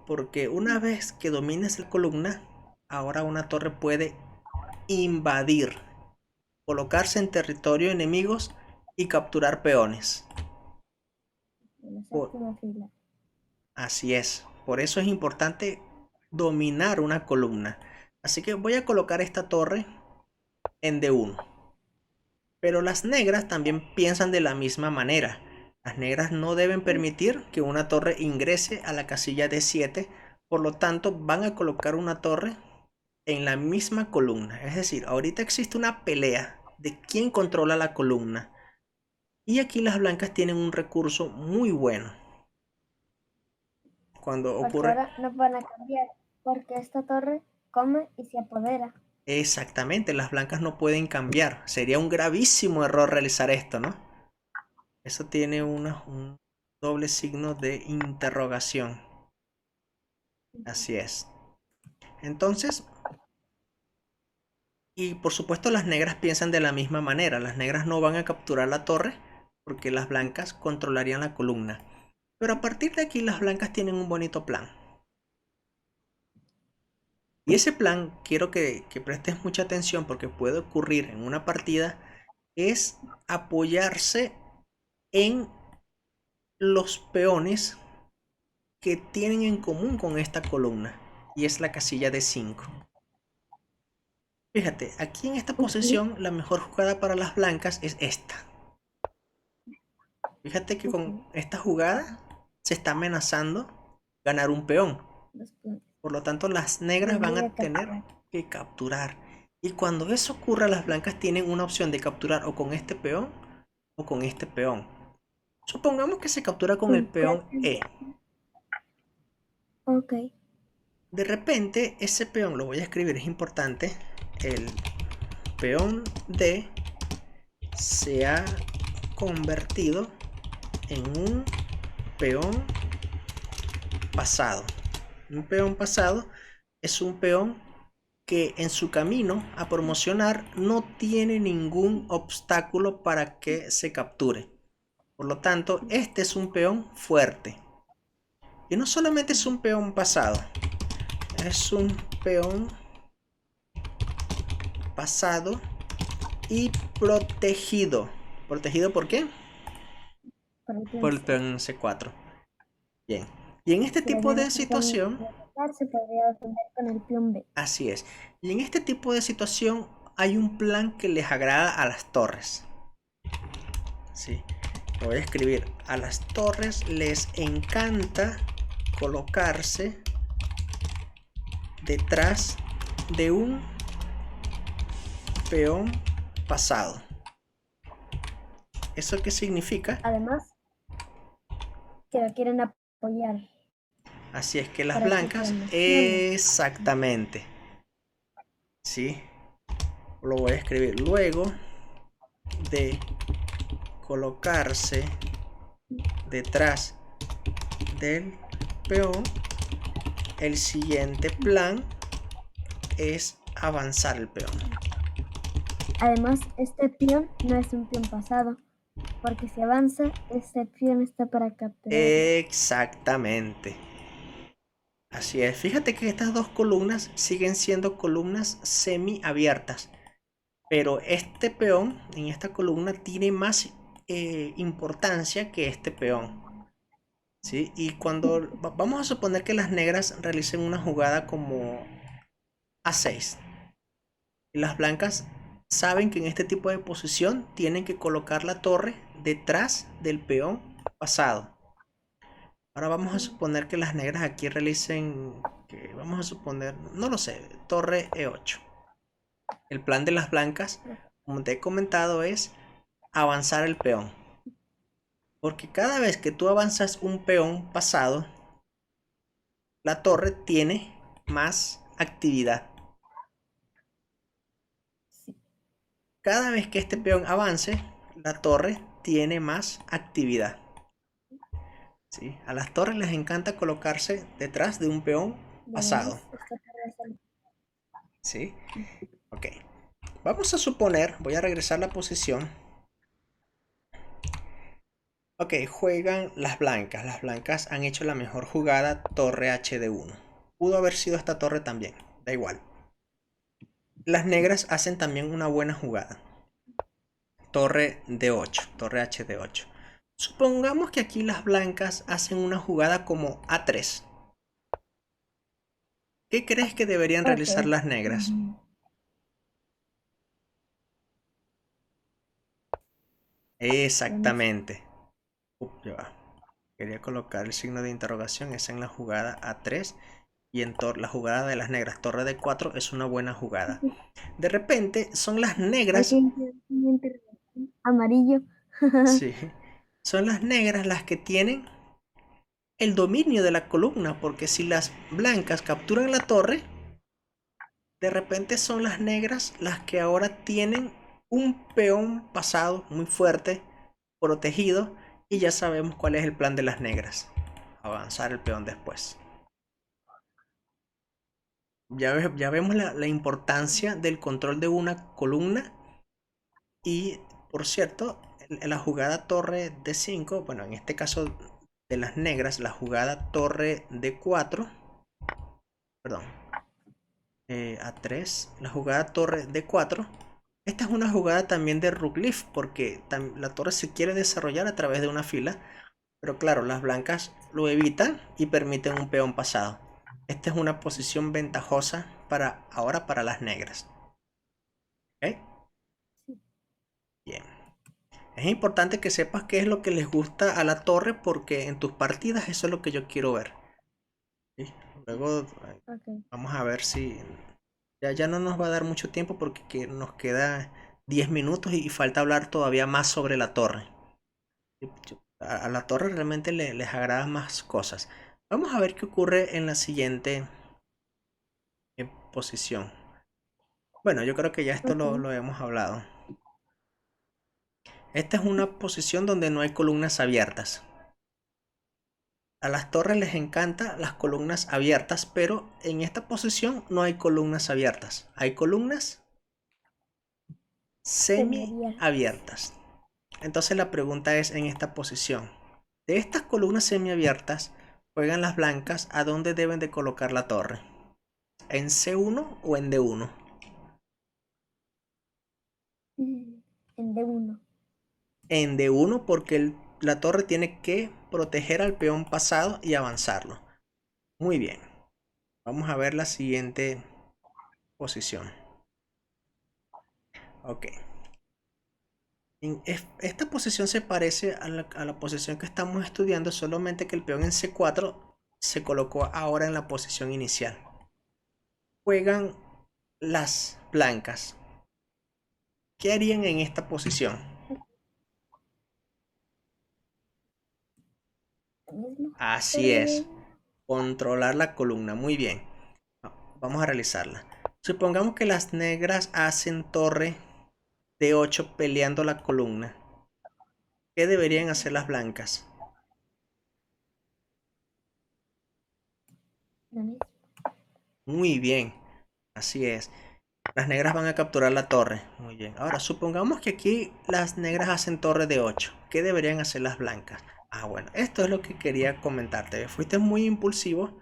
Porque una vez que domines la columna, ahora una torre puede invadir, colocarse en territorio enemigos y capturar peones. Por- Así es. Por eso es importante dominar una columna. Así que voy a colocar esta torre en D1. Pero las negras también piensan de la misma manera. Las negras no deben permitir que una torre ingrese a la casilla D7. Por lo tanto, van a colocar una torre en la misma columna. Es decir, ahorita existe una pelea de quién controla la columna. Y aquí las blancas tienen un recurso muy bueno. Cuando Porque ocurre ahora no van a cambiar, porque esta torre come y se apodera. exactamente, las blancas no pueden cambiar. Sería un gravísimo error realizar esto, ¿no? Eso tiene un doble signo de interrogación. Así es. Entonces, y por supuesto las negras piensan de la misma manera. Las negras no van a capturar la torre porque las blancas controlarían la columna. Pero a partir de aquí las blancas tienen un bonito plan. Y ese plan, quiero que prestes mucha atención porque puede ocurrir en una partida, es apoyarse en los peones que tienen en común con esta columna. Y es la casilla de 5. Fíjate, aquí en esta posición la mejor jugada para las blancas es esta. Fíjate que con esta jugada se está amenazando ganar un peón. Por lo tanto, las negras van a tener que capturar. Y cuando eso ocurra, las blancas tienen una opción de capturar o con este peón o con este peón. Supongamos que se captura con el peón E. Ok. De repente, ese peón, lo voy a escribir, es importante. El peón D se ha convertido en un peón pasado. Un peón pasado es un peón que en su camino a promocionar no tiene ningún obstáculo para que se capture. Por lo tanto, este es un peón fuerte. Y no solamente es un peón pasado, es un peón pasado y protegido. ¿Protegido por qué? Por el peón C4. Bien. Y en este tipo de situación, Se podría defender con el peón B. así es. Y en este tipo de situación hay un plan que les agrada a las torres. Sí. Lo voy a escribir. A las torres les encanta colocarse detrás de un peón pasado. ¿Eso qué significa? Además, que lo quieren apoyar Así es que las para que blancas, promocione. exactamente. ¿Sí? Lo voy a escribir luego de colocarse detrás del peón. El siguiente plan es avanzar el peón. Además, este peón no es un peón pasado, porque si avanza, este peón está para capturarlo. Exactamente. Así es. Fíjate que estas dos columnas siguen siendo columnas semiabiertas. Pero este peón en esta columna tiene más importancia que este peón. ¿Sí? Y cuando vamos a suponer que las negras realicen una jugada como A6. Y las blancas saben que en este tipo de posición tienen que colocar la torre detrás del peón pasado. Ahora vamos a suponer que las negras aquí realicen, que vamos a suponer, no lo sé, torre E8. El plan de las blancas, como te he comentado, es avanzar el peón. Porque cada vez que tú avanzas un peón pasado, la torre tiene más actividad. Sí. Cada vez que este peón avance, la torre tiene más actividad. ¿Sí? A las torres les encanta colocarse detrás de un peón Y además, pasado. esta torre ¿Sí? Ok. Vamos a suponer, voy a regresar la posición. Ok, juegan las blancas. Las blancas han hecho la mejor jugada, torre HD1. Pudo haber sido esta torre también, da igual. Las negras hacen también una buena jugada. Torre D8, torre HD8. Supongamos que aquí las blancas hacen una jugada como A3. ¿Qué crees que deberían Ok. realizar las negras? Vamos. Exactamente. Ya va. Quería colocar el signo de interrogación, es en la jugada A3 y en la jugada de las negras. Torre D4 es una buena jugada. De repente son las Aquí negras, amarillo. sí, son las negras las que tienen el dominio de la columna, porque si las blancas capturan la torre, de repente son las negras las que ahora tienen un peón pasado muy fuerte, protegido, y ya sabemos cuál es el plan de las negras. Avanzar el peón después. Ya vemos la importancia del control de una columna. Y por cierto, en la jugada torre D5, bueno, en este caso de las negras, la jugada torre D4, perdón, A3, la jugada torre D4. Esta es una jugada también de rook leaf porque la torre se quiere desarrollar a través de una fila, pero claro, las blancas lo evitan y permiten un peón pasado. Esta es una posición ventajosa para ahora para las negras. ¿Ok? Bien. Es importante que sepas qué es lo que les gusta a la torre porque en tus partidas eso es lo que yo quiero ver. ¿Sí? Luego Ok. vamos a ver si ya no nos va a dar mucho tiempo porque nos queda 10 minutos y falta hablar todavía más sobre la torre. A la torre realmente les agrada más cosas. Vamos a ver qué ocurre en la siguiente posición. Bueno, yo creo que ya esto Ok. lo hemos hablado. Esta es una posición donde no hay columnas abiertas. A las torres les encantan las columnas abiertas, pero en esta posición no hay columnas abiertas. Hay columnas Semiabiertas. semi-abiertas. Entonces la pregunta es en esta posición. De estas columnas semiabiertas, juegan las blancas, ¿a dónde deben de colocar la torre? ¿En C1 o en D1? En D1. En D1 porque la torre tiene que proteger al peón pasado y avanzarlo. Muy bien. Vamos a ver la siguiente posición. Ok. Esta posición se parece a la posición que estamos estudiando, solamente que el peón en C4 se colocó ahora en la posición inicial. Juegan las blancas. ¿Qué harían en esta posición? mismo. Así es. Controlar la columna. Muy bien. Vamos a realizarla. Supongamos que las negras hacen torre de 8 peleando la columna. ¿Qué deberían hacer las blancas? Lo mismo. Muy bien. Así es. Las negras van a capturar la torre. Muy bien. Ahora, supongamos que aquí las negras hacen torre de 8. ¿Qué deberían hacer las blancas? Ah, bueno, esto es lo que quería comentarte. Fuiste muy impulsivo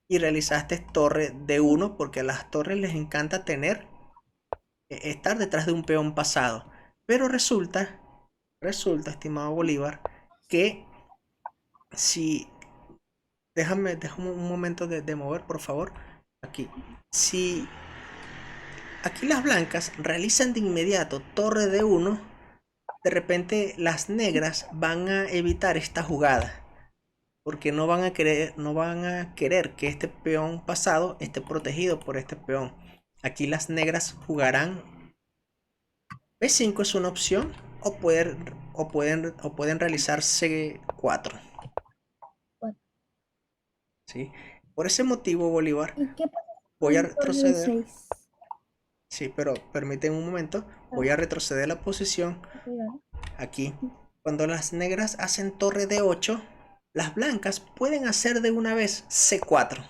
y realizaste torre de 1 porque a las torres les encanta estar detrás de un peón pasado. Pero resulta, estimado Bolívar, que si... déjame un momento de mover, por favor. Aquí. Si aquí las blancas realizan de inmediato torre de 1, de repente las negras van a evitar esta jugada. Porque no van a querer que este peón pasado esté protegido por este peón. Aquí las negras jugarán B5 es una opción o pueden realizar C4. Bueno, ¿Sí? Por ese motivo, Bolívar, ¿y qué pasa voy a con torre de retroceder. 6? Sí, pero permíteme un momento. Voy a retroceder la posición aquí. Cuando las negras hacen torre de 8, las blancas pueden hacer de una vez C4.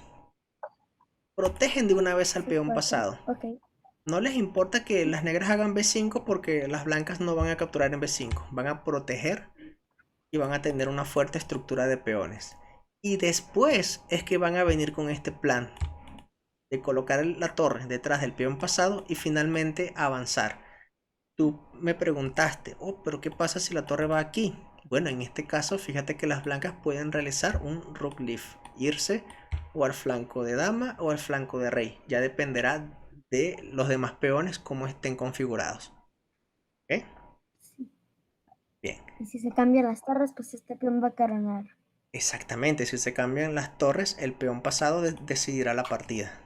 Protegen de una vez al peón C4. pasado. Ok. No les importa que las negras hagan B5 porque las blancas no van a capturar en B5. Van a proteger y van a tener una fuerte estructura de peones. Y después es que van a venir con este plan de colocar la torre detrás del peón pasado y finalmente avanzar. Tú me preguntaste, oh, pero ¿qué pasa si la torre va aquí? Bueno, en este caso, fíjate que las blancas pueden realizar un rook leaf, irse o al flanco de dama o al flanco de rey. Ya dependerá de los demás peones cómo estén configurados. ¿Ok? Sí. Bien, Y si se cambian las torres, pues este peón va a coronar. exactamente. Si se cambian las torres, el peón pasado decidirá la partida.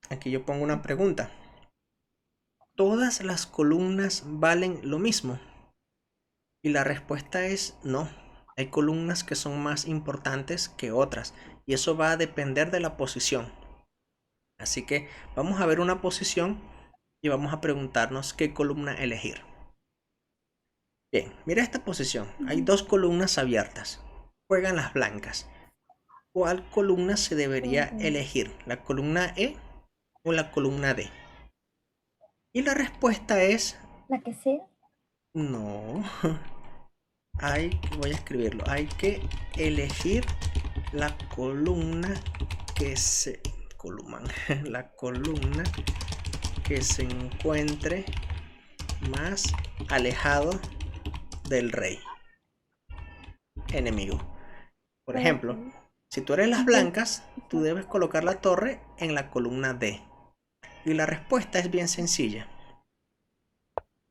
Aquí yo pongo una pregunta. ¿Todas las columnas valen lo mismo? Y la respuesta es no. Hay columnas que son más importantes que otras y eso va a depender de la posición. Así que vamos a ver una posición y vamos a preguntarnos qué columna elegir. Bien, mira esta posición. Hay dos columnas abiertas. Juegan las blancas. ¿Cuál columna se debería elegir? ¿La columna E o la columna D? Y la respuesta es La que sea. no. Voy a escribirlo. Hay que elegir la columna que se la columna que se encuentre más alejado del rey enemigo. Por ejemplo, Ok. si tú eres las Yo. blancas, tú debes colocar la torre en la columna D. Y la respuesta es bien sencilla.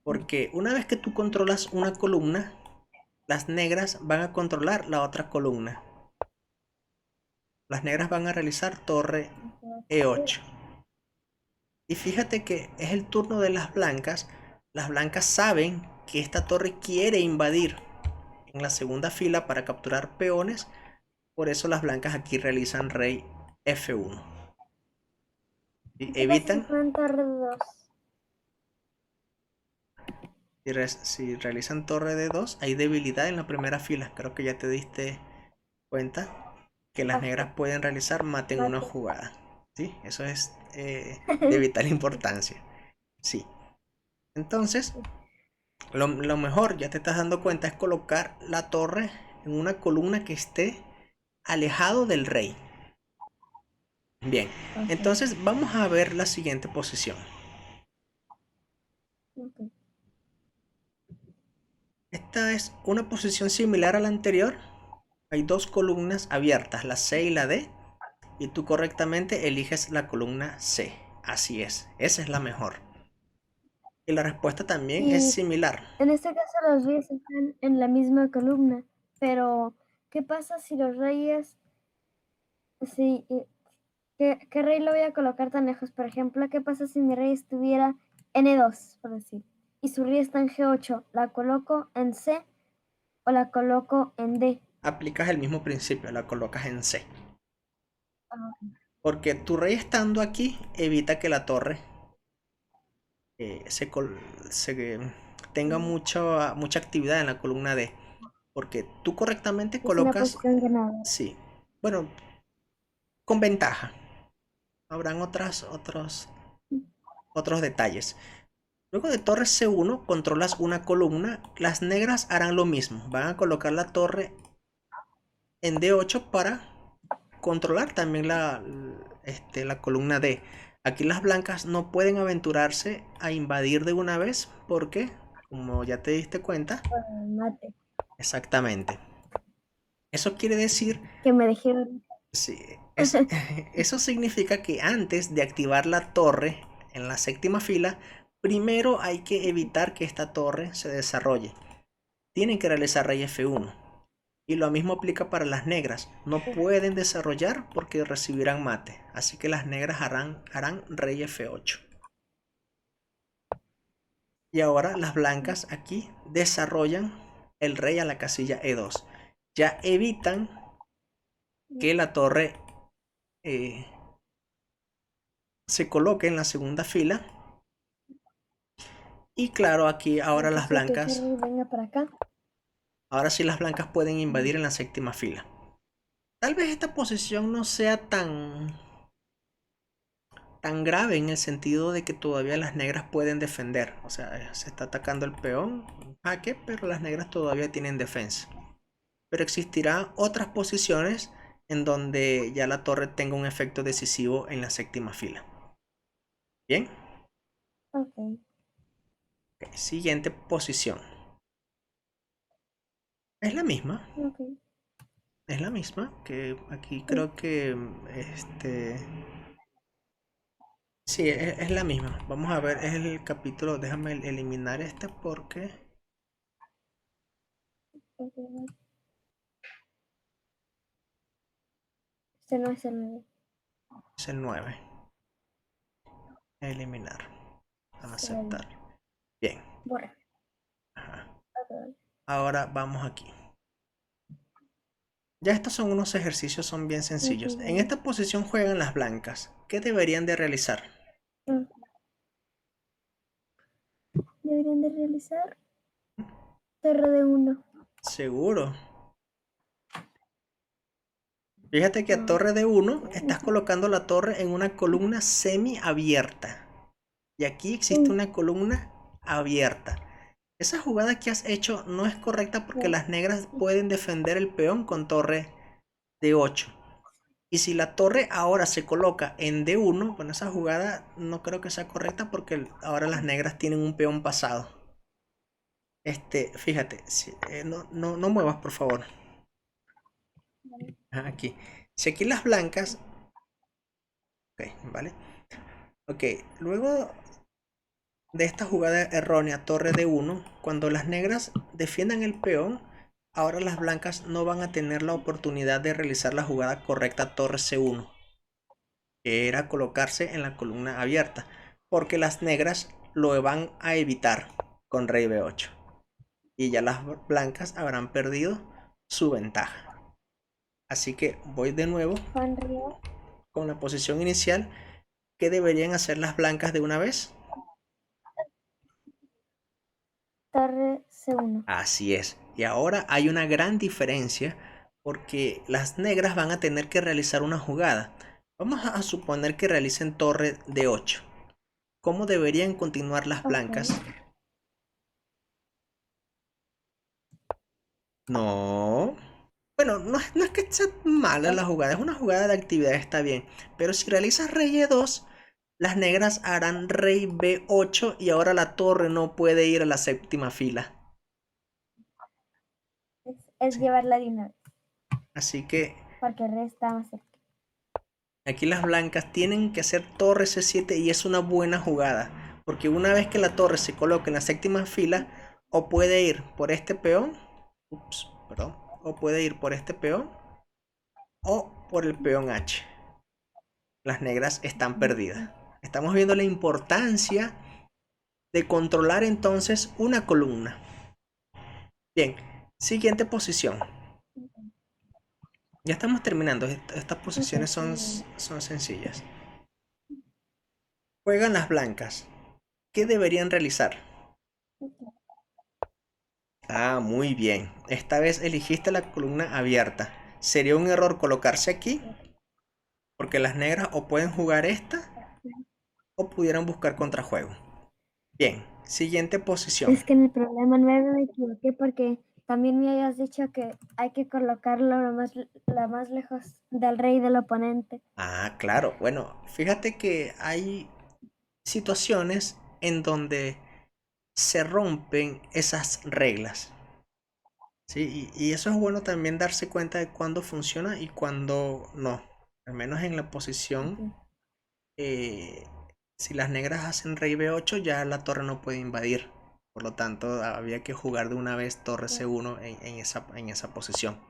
Porque una vez que tú controlas una columna, las negras van a controlar la otra columna. Las negras van a realizar torre E8. Y fíjate que es el turno de las blancas. Las blancas saben que esta torre quiere invadir en la segunda fila para capturar peones. Por eso las blancas aquí realizan rey F1. Y ¿Y qué pasa si evitan, juegan torre de 2? si realizan torre de 2, hay debilidad en la primera fila. Creo que ya te diste cuenta que las Ok. negras pueden realizar mate en una Mate. jugada. ¿Sí? Eso es de vital importancia. Sí. Entonces, lo mejor, ya te estás dando cuenta, es colocar la torre en una columna que esté alejado del rey. Bien, Ok. entonces vamos a ver la siguiente posición. Ok. Esta es una posición similar a la anterior. Hay dos columnas abiertas, la C y la D, y tú correctamente eliges la columna C. Así es, esa es la mejor. Y la respuesta también es Y similar. en este caso los reyes están en la misma columna, pero ¿qué pasa si los reyes, si, ¿qué rey lo voy a colocar tan lejos? Por ejemplo, ¿qué pasa si mi rey estuviera N2, por decir, y su rey está en G8? ¿La coloco en C o la coloco en D. Aplicas el mismo principio, la colocas en C. Ah, Porque tu rey estando aquí evita que la torre tenga ok. mucha actividad en la columna D. Porque tú correctamente Es una colocas, posición ganadora. sí, bueno, con ventaja. Habrán otros detalles. Luego de torre C1 controlas una columna. Las negras harán lo mismo. Van a colocar la torre en D8 para controlar también la columna D. Aquí las blancas no pueden aventurarse a invadir de una vez porque, como ya te diste cuenta, Mate. exactamente. Eso quiere decir, Que me dijeron. sí, eso significa que antes de activar la torre en la séptima fila, primero hay que evitar que esta torre se desarrolle. Tienen que realizar rey F1. Y lo mismo aplica para las negras. No pueden desarrollar porque recibirán mate. Así que las negras harán rey F8. Y ahora las blancas aquí desarrollan el rey a la casilla E2. Ya evitan que la torre eh, se coloque en la segunda fila. Y claro, aquí ahora las Entonces que ese blancas, rey venga para acá. ahora sí las blancas pueden invadir en la séptima fila. Tal vez esta posición no sea tan grave en el sentido de que todavía las negras pueden defender. O sea, se está atacando el peón, un jaque, pero las negras todavía tienen defensa. Pero existirán otras posiciones en donde ya la torre tenga un efecto decisivo en la séptima fila. Bien. Ok. Ok, siguiente posición. Es la misma. Ok. Es la misma. Que aquí Sí. creo que sí, es la misma. Vamos a ver, es el capítulo. Déjame eliminar este porque Ok. Este no es el 9. es el 9. Eliminar. Aceptar. Bien. Borra. Ajá. Ok. Ahora vamos aquí. Ya estos son unos ejercicios, son bien Ok, sencillos. En vale. esta posición juegan las blancas. ¿Qué deberían de realizar? Ah, deberían de realizar torre de 1. Seguro. Fíjate que a Ah, torre de 1 no estás sé. colocando la torre en una columna semi abierta. Y aquí existe una columna abierta. Esa jugada que has hecho no es correcta porque Ya. las negras pueden defender el peón con torre de 8. Y si la torre ahora se coloca en D1, bueno, esa jugada no creo que sea correcta porque ahora las negras tienen un peón pasado. Fíjate, no muevas por favor. Vale. Aquí. Si aquí las blancas, ok, vale. Ok, luego de esta jugada errónea, torre D1, cuando las negras defiendan el peón, ahora las blancas no van a tener la oportunidad de realizar la jugada correcta torre C1. Que era colocarse en la columna abierta, porque las negras lo van a evitar con rey b8 y ya las blancas habrán perdido su ventaja. Así que voy de nuevo Juan Río, con la posición inicial. ¿Qué deberían hacer las blancas de una vez? torre C1. Así es. Y ahora hay una gran diferencia porque las negras van a tener que realizar una jugada. Vamos a suponer que realicen torre de 8. ¿Cómo deberían continuar las Ok. blancas? No. Bueno, no es que sea mala la jugada, es una jugada de actividad, está bien. Pero si realizas rey E2, las negras harán rey B8 y ahora la torre no puede ir a la séptima fila. Es Sí. llevarla de una vez. Así que Porque el rey está más cerca. aquí las blancas tienen que hacer torre C7 y es una buena jugada. Porque una vez que la torre se coloque en la séptima fila, o puede ir por este peón, ups, perdón, o puede ir por este peón o por el peón H. Las negras están perdidas. Estamos viendo la importancia de controlar entonces una columna. Bien, Siguiente posición. Ya estamos terminando. Estas Ok, posiciones son sencillas. Juegan las blancas. ¿Qué deberían realizar? ok. Ah, muy bien. Esta vez elegiste la columna abierta. Sería un error colocarse aquí, porque las negras o pueden jugar esta o pudieran buscar contrajuego. Bien, siguiente posición. Es que en el problema 9 me equivoqué porque también me habías dicho que hay que colocarlo lo más lejos del rey del oponente. Ah, claro. Bueno, fíjate que hay situaciones en donde se rompen esas reglas. Sí, y eso es bueno también darse cuenta de cuándo funciona y cuándo no. Al menos en la posición, Ok, eh, si las negras hacen rey B8, ya la torre no puede invadir. Por lo tanto, había que jugar de una vez torre C1 en esa posición.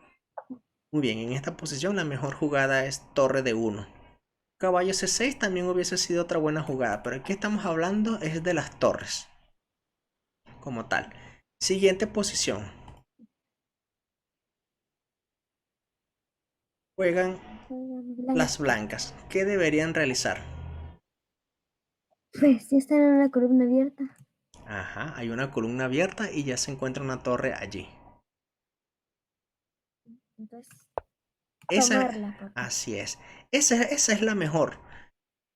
Muy bien, en esta posición la mejor jugada es torre D1. Caballo C6 también hubiese sido otra buena jugada, pero aquí estamos hablando es de las torres como tal. Siguiente posición. Juegan juegan las blanco. blancas. ¿Qué deberían realizar? Pues ya están en una columna abierta. Ajá, hay una columna abierta y ya se encuentra una torre allí. Entonces, Esa, tomarla, papá. así es. Esa es la mejor.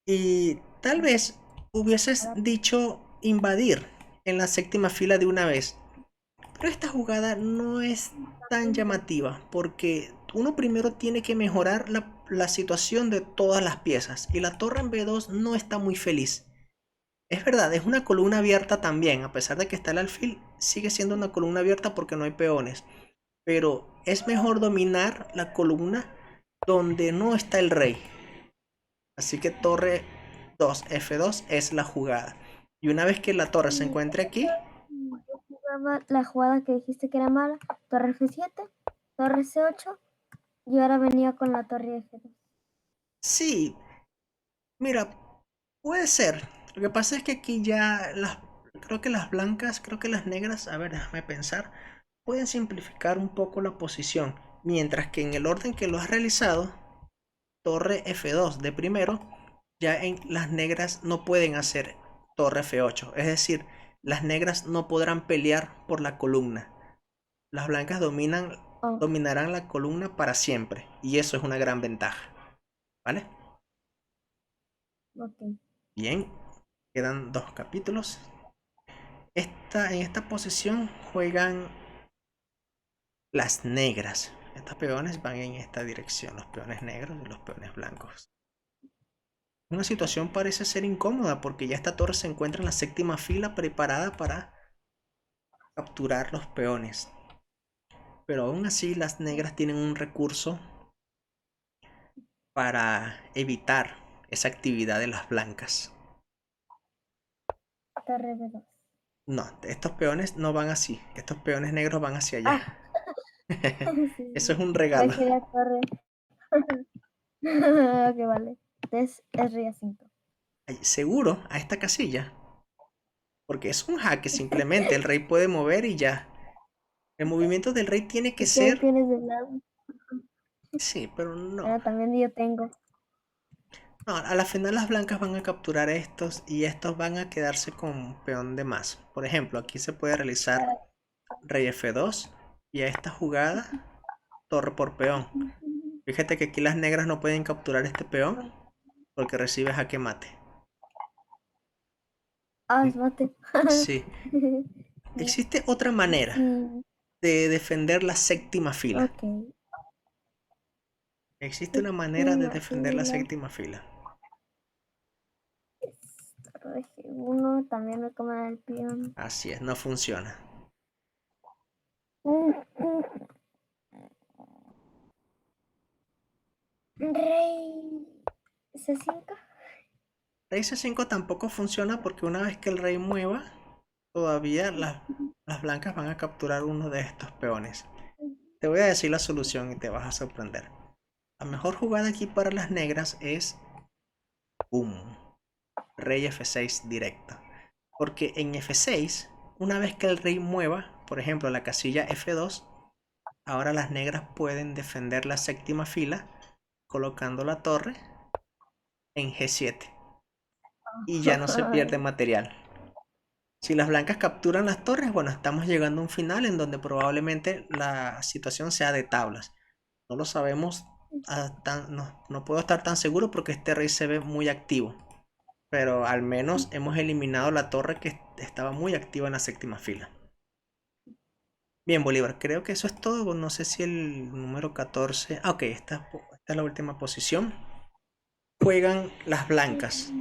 Y tal vez hubieses Ahora, dicho invadir en la séptima fila de una vez. Pero esta jugada no es tan llamativa porque uno primero tiene que mejorar la situación de todas las piezas y la torre en B2 no está muy feliz. Es verdad, es una columna abierta también, a pesar de que está el alfil, sigue siendo una columna abierta porque no hay peones. Pero es mejor dominar la columna donde no está el rey. Así que torre 2, F2 es la jugada. Y una vez que la torre se y encuentre aquí, yo jugaba la jugada que dijiste que era mala, torre F7, torre C8, y ahora venía con la torre F2. sí, mira, puede ser. Lo que pasa es que aquí ya creo que las blancas, creo que las negras, a ver, déjame pensar, pueden simplificar un poco la posición. Mientras que en el orden que lo has realizado, torre F2 de primero, ya en las negras no pueden hacer torre F8. Es decir, las negras no podrán pelear por la columna. Las blancas Oh, dominarán la columna para siempre. Y eso es una gran ventaja. ¿Vale? ok. Bien, quedan dos capítulos. En esta posición juegan las negras. Estos peones van en esta dirección, los peones negros y los peones blancos. Una situación parece ser incómoda porque ya esta torre se encuentra en la séptima fila preparada para capturar los peones. Pero aún así las negras tienen un recurso para evitar esa actividad de las blancas. Torre B2. No, estos peones no van así. Estos peones negros van hacia allá. Ah, Eso sí. es un Yo regalo. quería torre. Ok, vale. Entonces es rey A5. Seguro a esta casilla. Porque es un jaque simplemente. El rey puede mover y ya. El movimiento del rey tiene que Es que hay ser... pienes de lado. Sí, pero no. Pero también yo tengo. No, a la final las blancas van a capturar estos y estos van a quedarse con peón de más. Por ejemplo, aquí se puede realizar rey F2 y a esta jugada torre por peón. Fíjate que aquí las negras no pueden capturar este peón porque recibe jaque mate. Ah, Mm, es mate. sí. Existe otra manera Sí, de defender la séptima fila. ok. Existe una manera de Séptima defender la fila. séptima fila. Torre G1. También me comen el peón. Así es, no funciona. Mm, mm. Rey C5. Rey C5 tampoco funciona porque una vez que el rey mueva, todavía las blancas van a capturar uno de estos peones. Te voy a decir la solución y te vas a sorprender. La mejor jugada aquí para las negras es boom, rey F6 directo. Porque en F6, una vez que el rey mueva, por ejemplo, la casilla F2, ahora las negras pueden defender la séptima fila colocando la torre en G7 y ya no se pierde material. Si las blancas capturan las torres, bueno, estamos llegando a un final en donde probablemente la situación sea de tablas. No lo sabemos, no puedo estar tan seguro porque este rey se ve muy activo. Pero al menos hemos eliminado la torre que estaba muy activa en la séptima fila. Bien, Bolívar, creo que eso es todo. No sé si el número 14. Ah, ok, esta es la última posición. Juegan las blancas.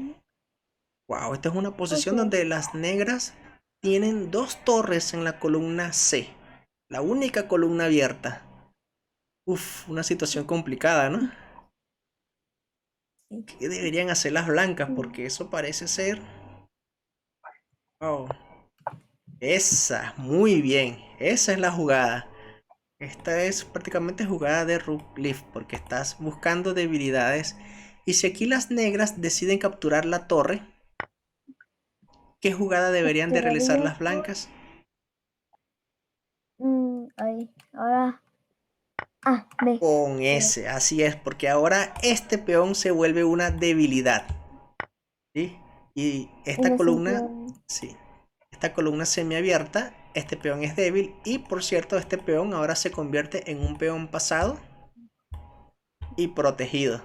Wow, esta es una posición Ok. donde las negras tienen dos torres en la columna C. La única columna abierta. Uf, una situación complicada, ¿no? Sí. ¿Qué deberían hacer las blancas? Porque eso parece ser... Oh, esa, muy bien. Esa es la jugada. Esta es prácticamente jugada de Rookleaf porque estás buscando debilidades. Y si aquí las negras deciden capturar la torre, ¿qué jugada deberían de realizar Esperaría las blancas? ahí. Ahora. Ah, B. Con S, así es, porque ahora este peón se vuelve una debilidad. ¿Sí? Y esta Ese columna, sentido. sí, esta columna semiabierta, este peón es débil. Y por cierto, este peón ahora se convierte en un peón pasado y protegido.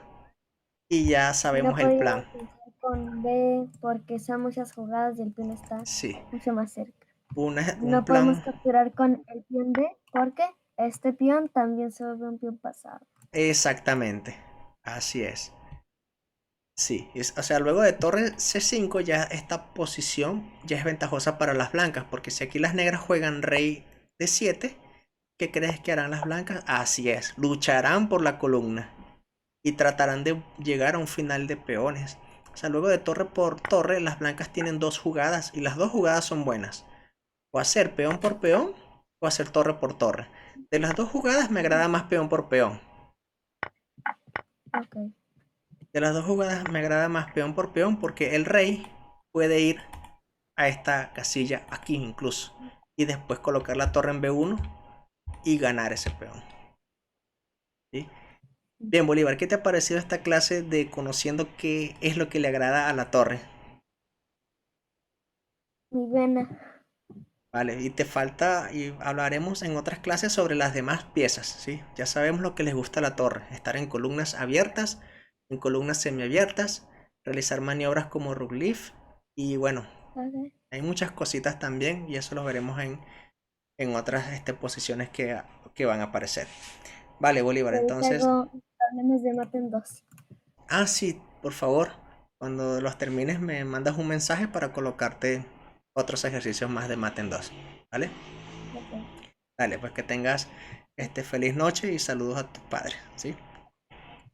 Y ya No sabemos el podía plan. utilizar con B porque son muchas jugadas y el peón está Sí, mucho más cerca. un No podemos plan capturar con el peón D porque este peón también se vuelve un peón pasado. exactamente. Así es. Sí, o sea, luego de torre C5 ya esta posición ya es ventajosa para las blancas, porque si aquí las negras juegan rey D7, ¿qué crees que harán las blancas? Así es, lucharán por la columna y tratarán de llegar a un final de peones. O sea, luego de torre por torre, las blancas tienen dos jugadas y las dos jugadas son buenas. O hacer peón por peón o hacer torre por torre. De las dos jugadas me agrada más peón por peón. Ok, De las dos jugadas me agrada más peón por peón porque el rey puede ir a esta casilla aquí incluso y después colocar la torre en B1 y ganar ese peón. ¿Sí? Bien, Bolívar, ¿qué te ha parecido esta clase de conociendo qué es lo que le agrada a la torre? muy buena. Vale, y te falta, y hablaremos en otras clases sobre las demás piezas, ¿sí? Ya sabemos lo que les gusta a la torre, estar en columnas abiertas, en columnas semiabiertas, realizar maniobras como Rookleaf y bueno, Okay. hay muchas cositas también y eso lo veremos en otras posiciones que van a aparecer. Vale, Bolívar, Pero entonces, luego hablemos de Maten 2. ah, sí, por favor, cuando los termines me mandas un mensaje para colocarte otros ejercicios más de Maten 2, ¿vale? Okay. Dale, pues que tengas feliz noche y saludos a tus padres, ¿sí?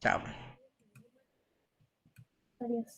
Chao. Adiós.